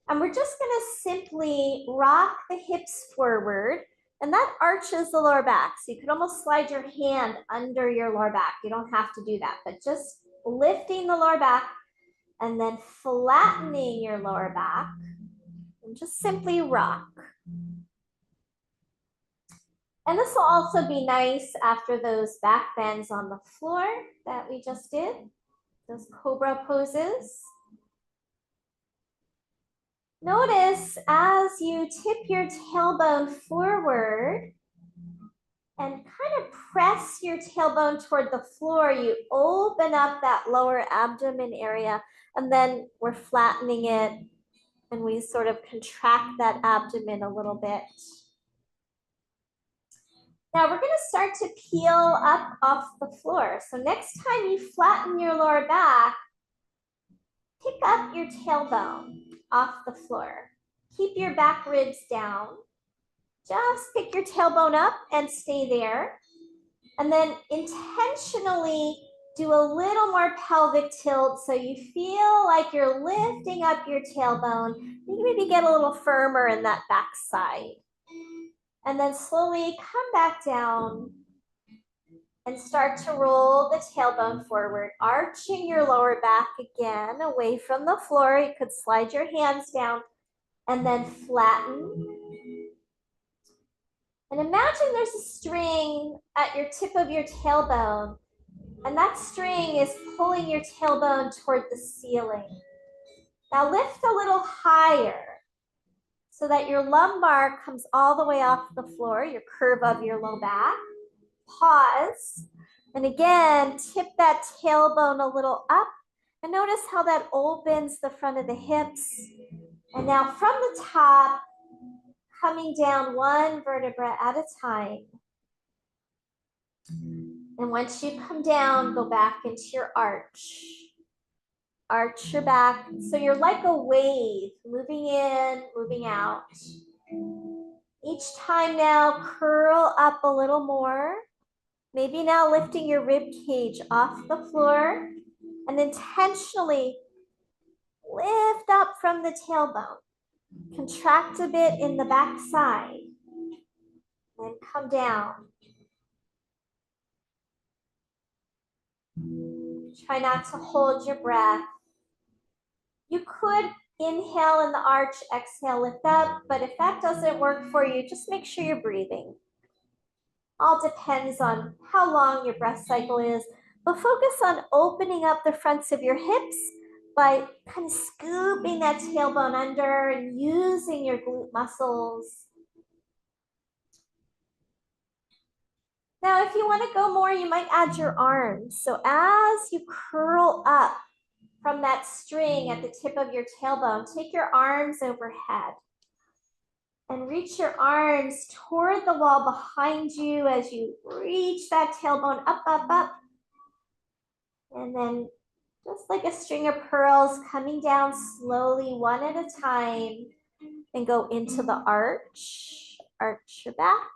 And we're just going to simply rock the hips forward, and that arches the lower back. So you could almost slide your hand under your lower back. You don't have to do that, but just lifting the lower back and then flattening your lower back and just simply rock. And this will also be nice after those back bends on the floor that we just did, those cobra poses. Notice as you tip your tailbone forward and kind of press your tailbone toward the floor, you open up that lower abdomen area, and then we're flattening it and we sort of contract that abdomen a little bit. Now we're going to start to peel up off the floor. So next time you flatten your lower back, pick up your tailbone off the floor. Keep your back ribs down. Just pick your tailbone up and stay there. And then intentionally do a little more pelvic tilt so you feel like you're lifting up your tailbone. You maybe get a little firmer in that back side. And then slowly come back down and start to roll the tailbone forward, arching your lower back again away from the floor. You could slide your hands down and then flatten. And imagine there's a string at your tip of your tailbone, and that string is pulling your tailbone toward the ceiling. Now lift a little higher so that your lumbar comes all the way off the floor, your curve of your low back. Pause. And again, tip that tailbone a little up. And notice how that opens the front of the hips. And now from the top, coming down one vertebra at a time. And once you come down, go back into your arch. Arch your back. So you're like a wave, moving in, moving out. Each time now, curl up a little more. Maybe now lifting your rib cage off the floor and intentionally lift up from the tailbone. Contract a bit in the back side and come down. Try not to hold your breath. You could inhale in the arch, exhale, lift up, but if that doesn't work for you, just make sure you're breathing. All depends on how long your breath cycle is, but focus on opening up the fronts of your hips by kind of scooping that tailbone under and using your glute muscles. Now, if you want to go more, you might add your arms. So as you curl up from that string at the tip of your tailbone, take your arms overhead and reach your arms toward the wall behind you as you reach that tailbone up, up, up. And then Just like a string of pearls coming down slowly, one at a time, and go into the arch. Arch your back.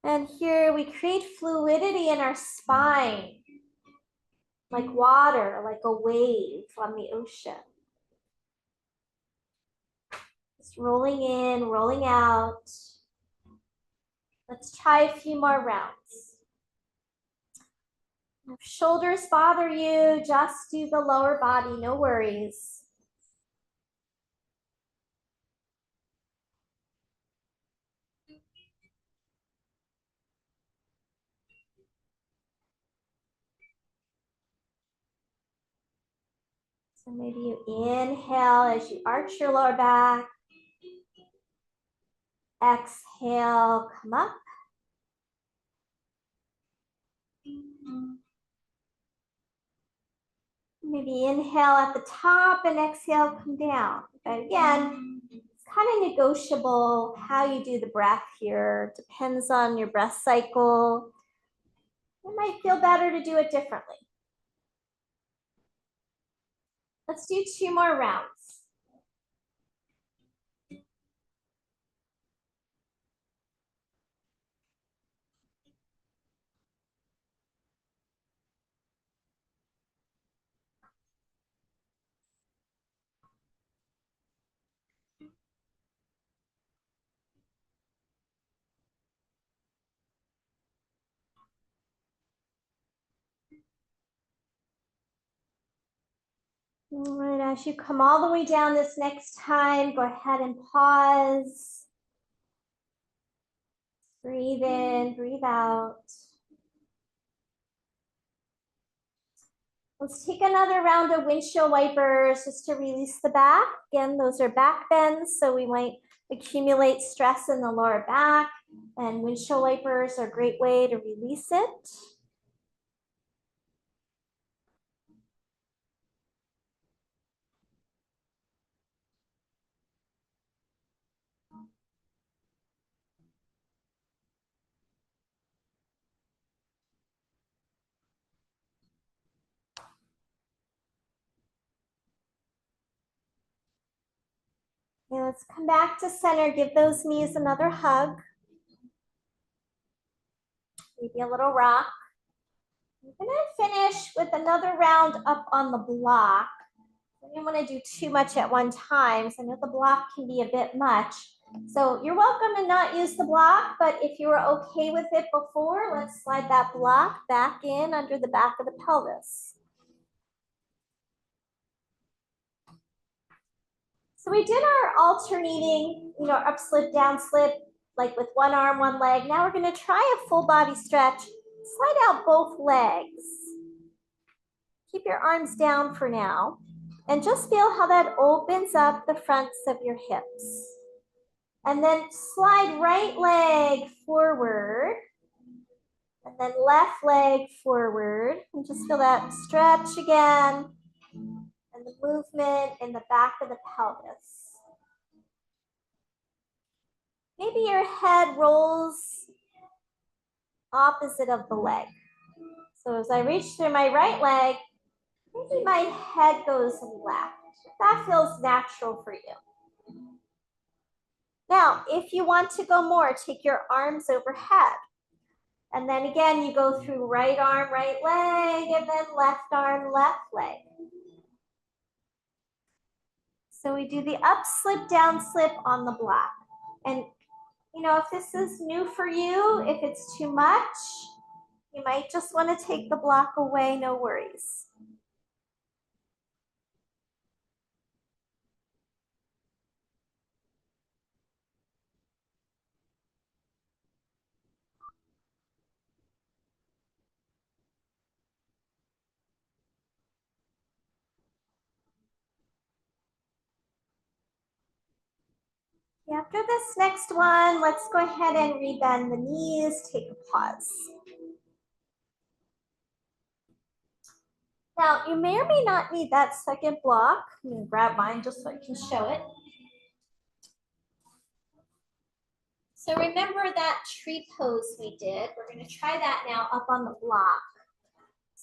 And here we create fluidity in our spine, like water, like a wave on the ocean. Just rolling in, rolling out. Let's try a few more rounds. If shoulders bother you, just do the lower body, no worries. So maybe you inhale as you arch your lower back. Exhale, come up. Maybe inhale at the top and exhale, come down. But again, it's kind of negotiable how you do the breath here. Depends on your breath cycle. It might feel better to do it differently. Let's do 2 more rounds. All right, as you come all the way down this next time, go ahead and pause. Breathe in, breathe out. Let's take another round of windshield wipers just to release the back. Again, those are back bends, so we might accumulate stress in the lower back, and windshield wipers are a great way to release it. Okay, let's come back to center. Give those knees another hug. Maybe a little rock. I'm gonna finish with another round up on the block. I didn't want to do too much at one time, so I know the block can be a bit much. So you're welcome to not use the block, but if you were okay with it before, let's slide that block back in under the back of the pelvis. So we did our alternating, up slip, down slip, like with one arm, one leg. Now we're going to try a full body stretch. Slide out both legs. Keep your arms down for now. And just feel how that opens up the fronts of your hips. And then slide right leg forward. And then left leg forward. And just feel that stretch again. And the movement in the back of the pelvis. Maybe your head rolls opposite of the leg. So as I reach through my right leg, maybe my head goes left. That feels natural for you. Now, if you want to go more, take your arms overhead. And then again, you go through right arm, right leg, and then left arm, left leg. So we do the up slip, down slip on the block. And if this is new for you, if it's too much, you might just want to take the block away, no worries. After this next one, let's go ahead and rebend the knees, take a pause. Now, you may or may not need that second block. I'm going to grab mine just so I can show it. So remember that tree pose we did. We're going to try that now up on the block.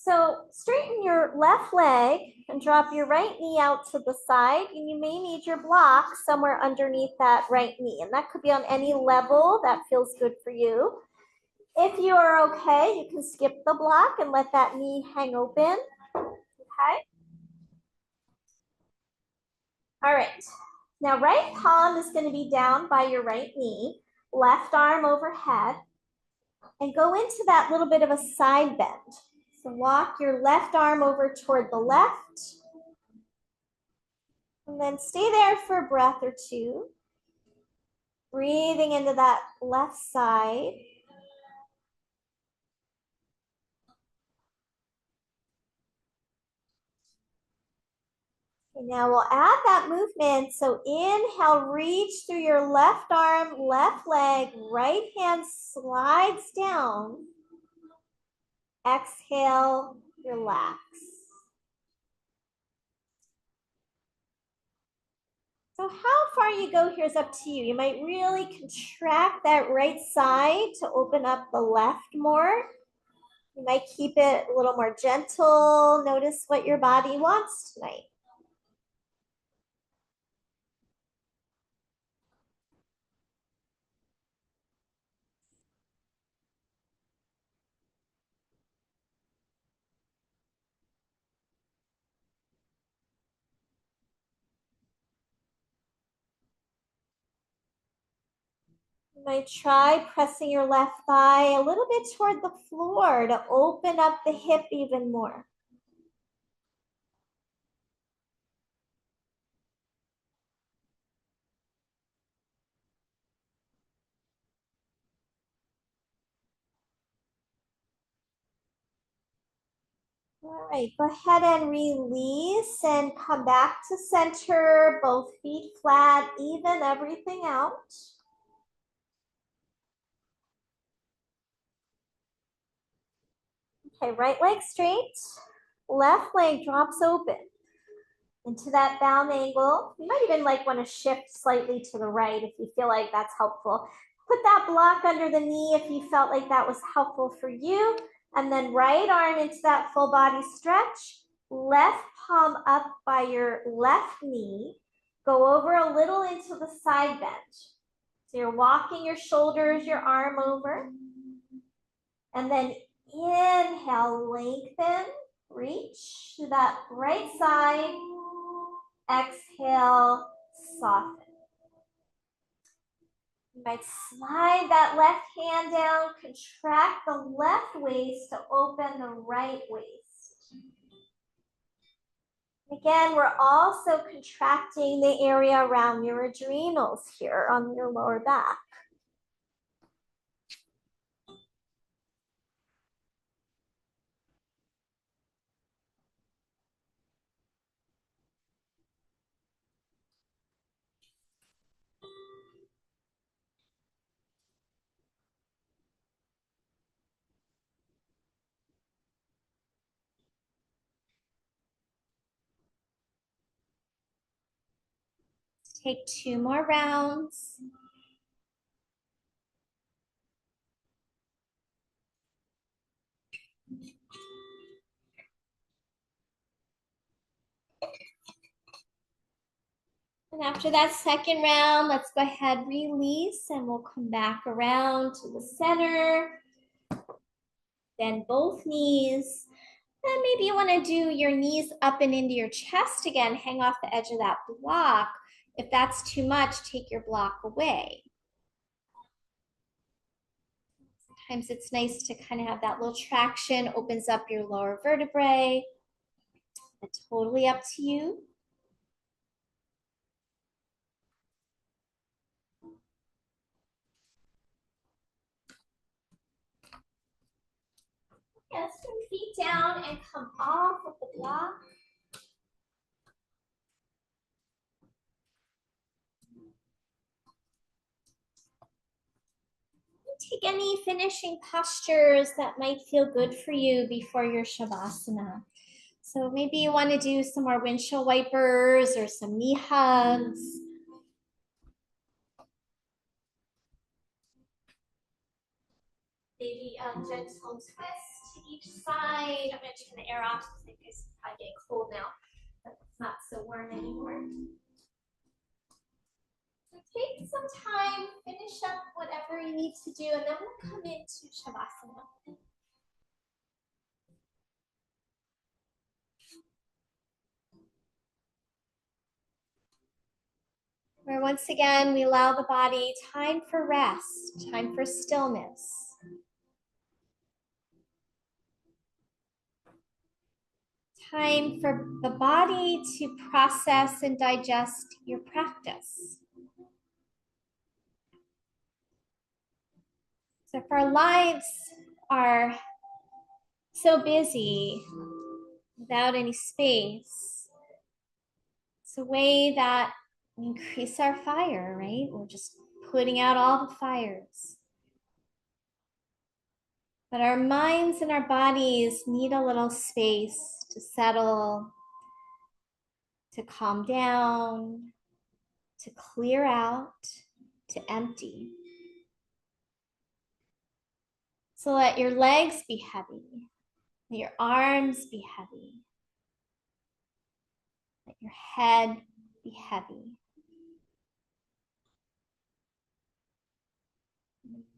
So straighten your left leg and drop your right knee out to the side. And you may need your block somewhere underneath that right knee. And that could be on any level that feels good for you. If you are okay, you can skip the block and let that knee hang open. Okay. All right. Now, right palm is going to be down by your right knee, left arm overhead, and go into that little bit of a side bend. So walk your left arm over toward the left, and then stay there for a breath or two. Breathing into that left side. Okay, now we'll add that movement. So inhale, reach through your left arm, left leg, right hand slides down. Exhale, relax. So how far you go here is up to you. You might really contract that right side to open up the left more. You might keep it a little more gentle. Notice what your body wants tonight. You might try pressing your left thigh a little bit toward the floor to open up the hip even more. All right, go ahead and release and come back to center, both feet flat, even everything out. Okay, right leg straight, left leg drops open into that bound angle. You might even want to shift slightly to the right if you feel like that's helpful. Put that block under the knee if you felt like that was helpful for you. And then right arm into that full body stretch. Left palm up by your left knee. Go over a little into the side bend. So you're walking your shoulders, your arm over. And then inhale, lengthen, reach to that right side. Exhale, soften. You might slide that left hand down, contract the left waist to open the right waist. Again, we're also contracting the area around your adrenals here on your lower back. Take 2 more rounds. And after that second round, let's go ahead, release, and we'll come back around to the center. Then both knees. And maybe you want to do your knees up and into your chest again, hang off the edge of that block. If that's too much, take your block away. Sometimes it's nice to kind of have that little traction, opens up your lower vertebrae. It's totally up to you. Yeah, swing feet down and come off of the block. Take any finishing postures that might feel good for you before your Shavasana. So maybe you want to do some more windshield wipers or some knee hugs. Maybe a gentle twist to each side. I'm going to turn the air off because I think it's probably getting cold now, but it's not so warm anymore. So take some time, finish up whatever you need to do, and then we'll come into Shavasana. Where once again, we allow the body time for rest, time for stillness. Time for the body to process and digest your practice. So if our lives are so busy without any space, it's a way that we increase our fire, right? We're just putting out all the fires. But our minds and our bodies need a little space to settle, to calm down, to clear out, to empty. So let your legs be heavy, let your arms be heavy, let your head be heavy.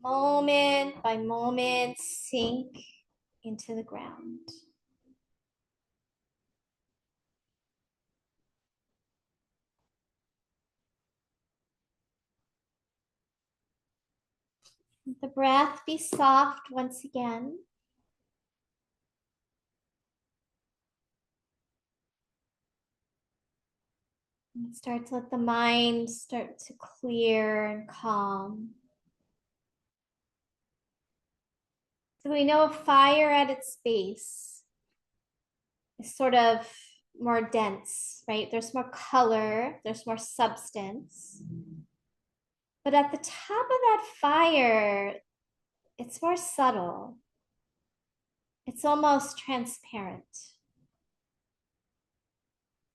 Moment by moment, sink into the ground. Let the breath be soft once again. And start to let the mind start to clear and calm. So we know fire at its base is sort of more dense, right? There's more color, there's more substance. But at the top of that fire, it's more subtle. It's almost transparent.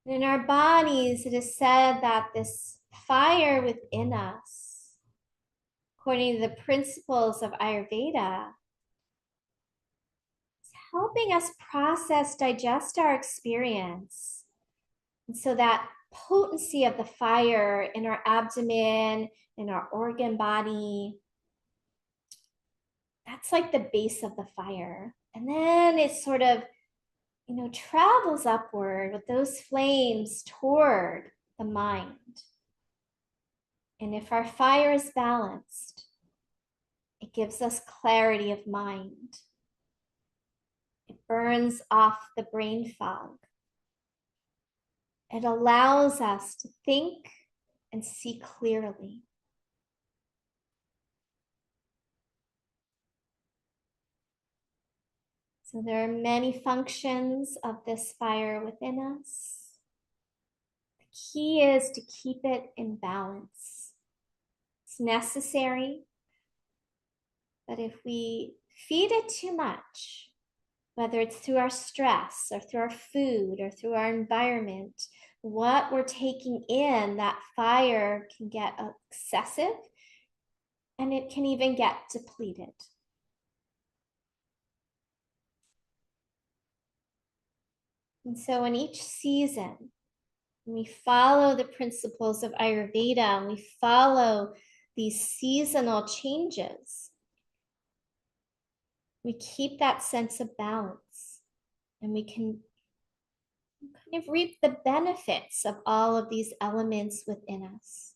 In our bodies, it is said that this fire within us, according to the principles of Ayurveda, is helping us process, digest our experience. And so that potency of the fire in our abdomen, in our organ body, that's like the base of the fire. And then it sort of, travels upward with those flames toward the mind. And if our fire is balanced, it gives us clarity of mind. It burns off the brain fog. It allows us to think and see clearly. So there are many functions of this fire within us. The key is to keep it in balance. It's necessary, but if we feed it too much, whether it's through our stress or through our food or through our environment, what we're taking in, that fire can get excessive and it can even get depleted. And so in each season, we follow the principles of Ayurveda and we follow these seasonal changes. We keep that sense of balance and we can kind of reap the benefits of all of these elements within us.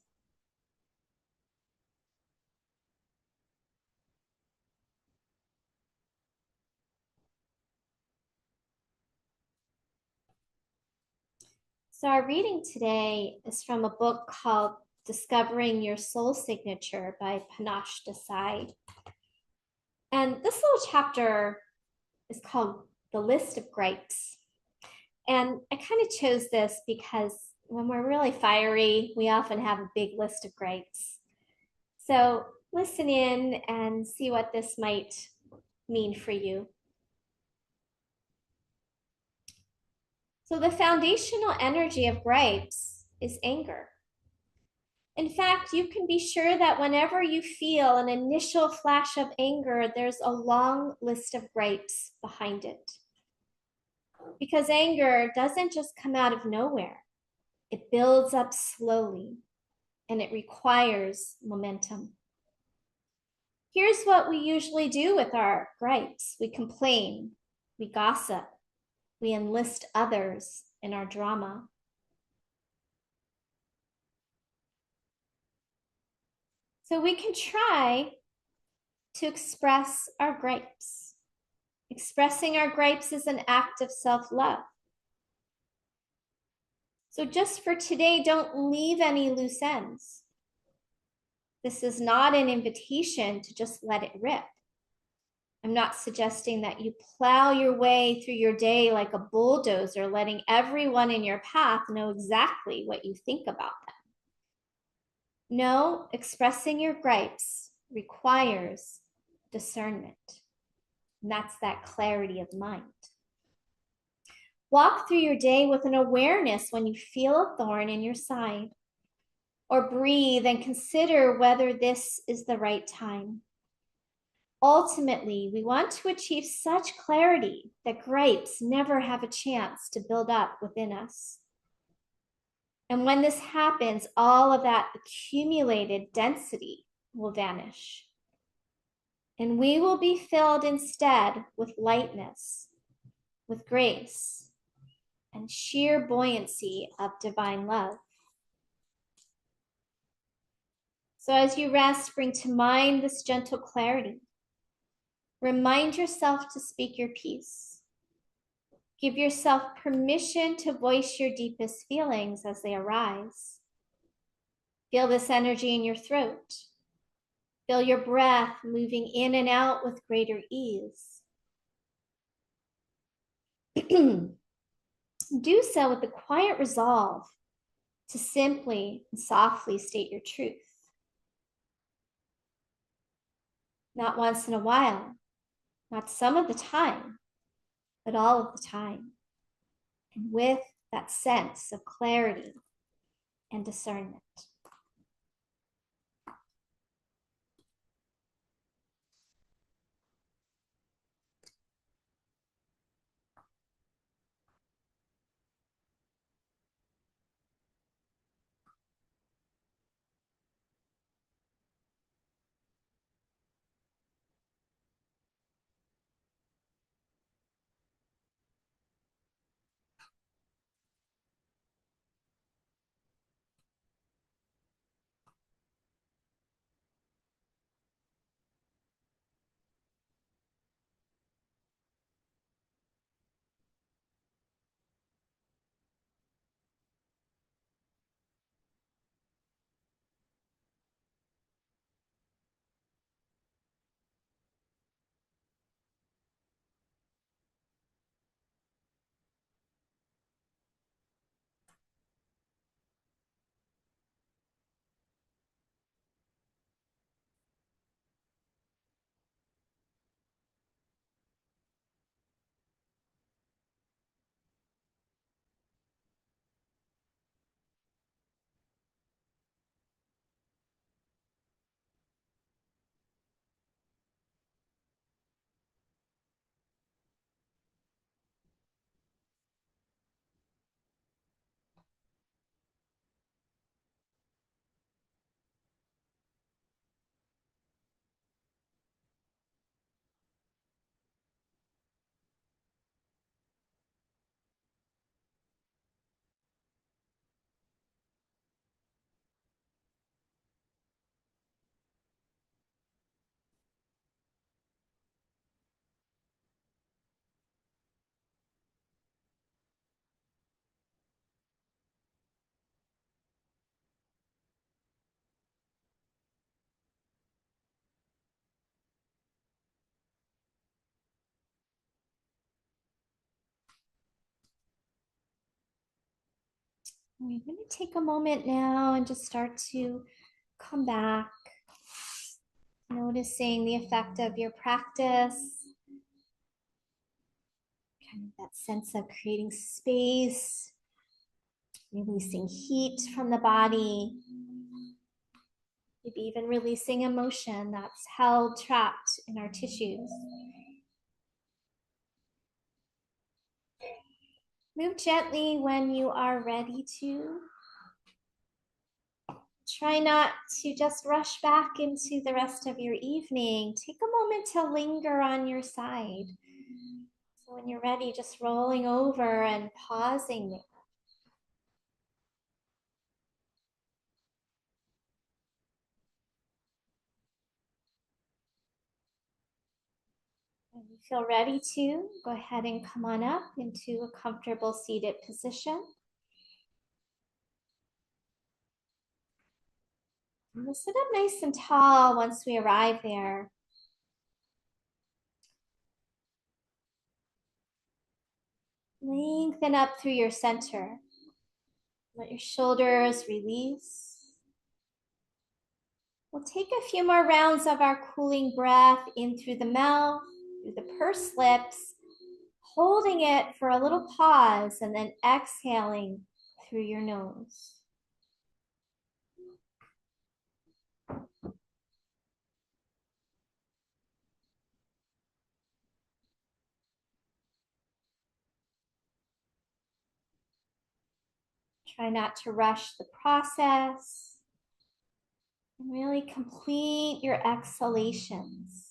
So our reading today is from a book called Discovering Your Soul Signature by Panache Desai. And this little chapter is called The List of Gripes. And I kind of chose this because when we're really fiery, we often have a big list of gripes. So listen in and see what this might mean for you. So the foundational energy of gripes is anger. In fact, you can be sure that whenever you feel an initial flash of anger, there's a long list of gripes behind it. Because anger doesn't just come out of nowhere, it builds up slowly and it requires momentum. Here's what we usually do with our gripes: we complain, we gossip, we enlist others in our drama. So we can try to express our gripes. Expressing our gripes is an act of self-love. So just for today, don't leave any loose ends. This is not an invitation to just let it rip. I'm not suggesting that you plow your way through your day like a bulldozer, letting everyone in your path know exactly what you think about them. No, expressing your gripes requires discernment. And that's that clarity of mind. Walk through your day with an awareness when you feel a thorn in your side, or breathe and consider whether this is the right time. Ultimately, we want to achieve such clarity that gripes never have a chance to build up within us. And when this happens, all of that accumulated density will vanish. And we will be filled instead with lightness, with grace, and sheer buoyancy of divine love. So as you rest, bring to mind this gentle clarity. Remind yourself to speak your peace. Give yourself permission to voice your deepest feelings as they arise. Feel this energy in your throat. Feel your breath moving in and out with greater ease. Do so with the quiet resolve to simply and softly state your truth. Not once in a while, not some of the time, but all of the time. And with that sense of clarity and discernment. We're going to take a moment now and just start to come back, noticing the effect of your practice, kind of that sense of creating space, releasing heat from the body, Maybe even releasing emotion that's held trapped in our tissues. Move gently when you are ready to. Try not to just rush back into the rest of your evening. Take a moment to linger on your side. So when you're ready, just rolling over and pausing there. When you feel ready to, go ahead and come on up into a comfortable seated position. And we'll sit up nice and tall once we arrive there. Lengthen up through your center. Let your shoulders release. We'll take a few more rounds of our cooling breath in through the mouth, through the pursed lips, holding it for a little pause and then exhaling through your nose. Try not to rush the process and really complete your exhalations.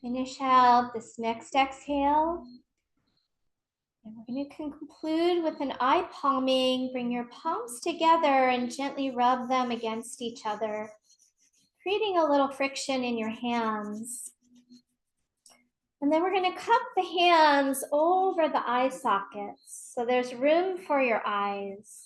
Finish out this next exhale. And we're going to conclude with an eye palming. Bring your palms together and gently rub them against each other, creating a little friction in your hands. And then we're going to cup the hands over the eye sockets so there's room for your eyes.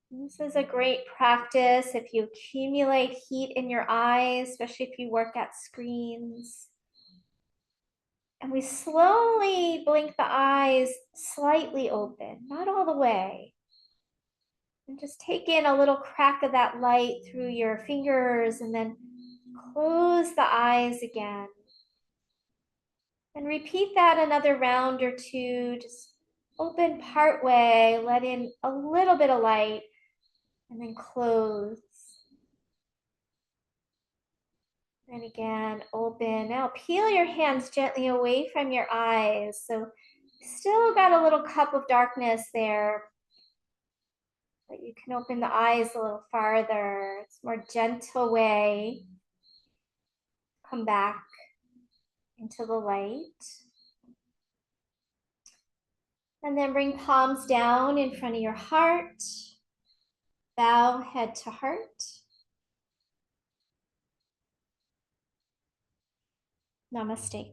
This is a great practice if you accumulate heat in your eyes, especially if you work at screens. And we slowly blink the eyes slightly open, not all the way. And just take in a little crack of that light through your fingers and then close the eyes again. And repeat that another round or two. Just open part way, let in a little bit of light, and then close. And again, open. Now peel your hands gently away from your eyes. So still got a little cup of darkness there, but you can open the eyes a little farther. It's a more gentle way. Come back into the light. And then bring palms down in front of your heart. Bow head to heart. Namaste.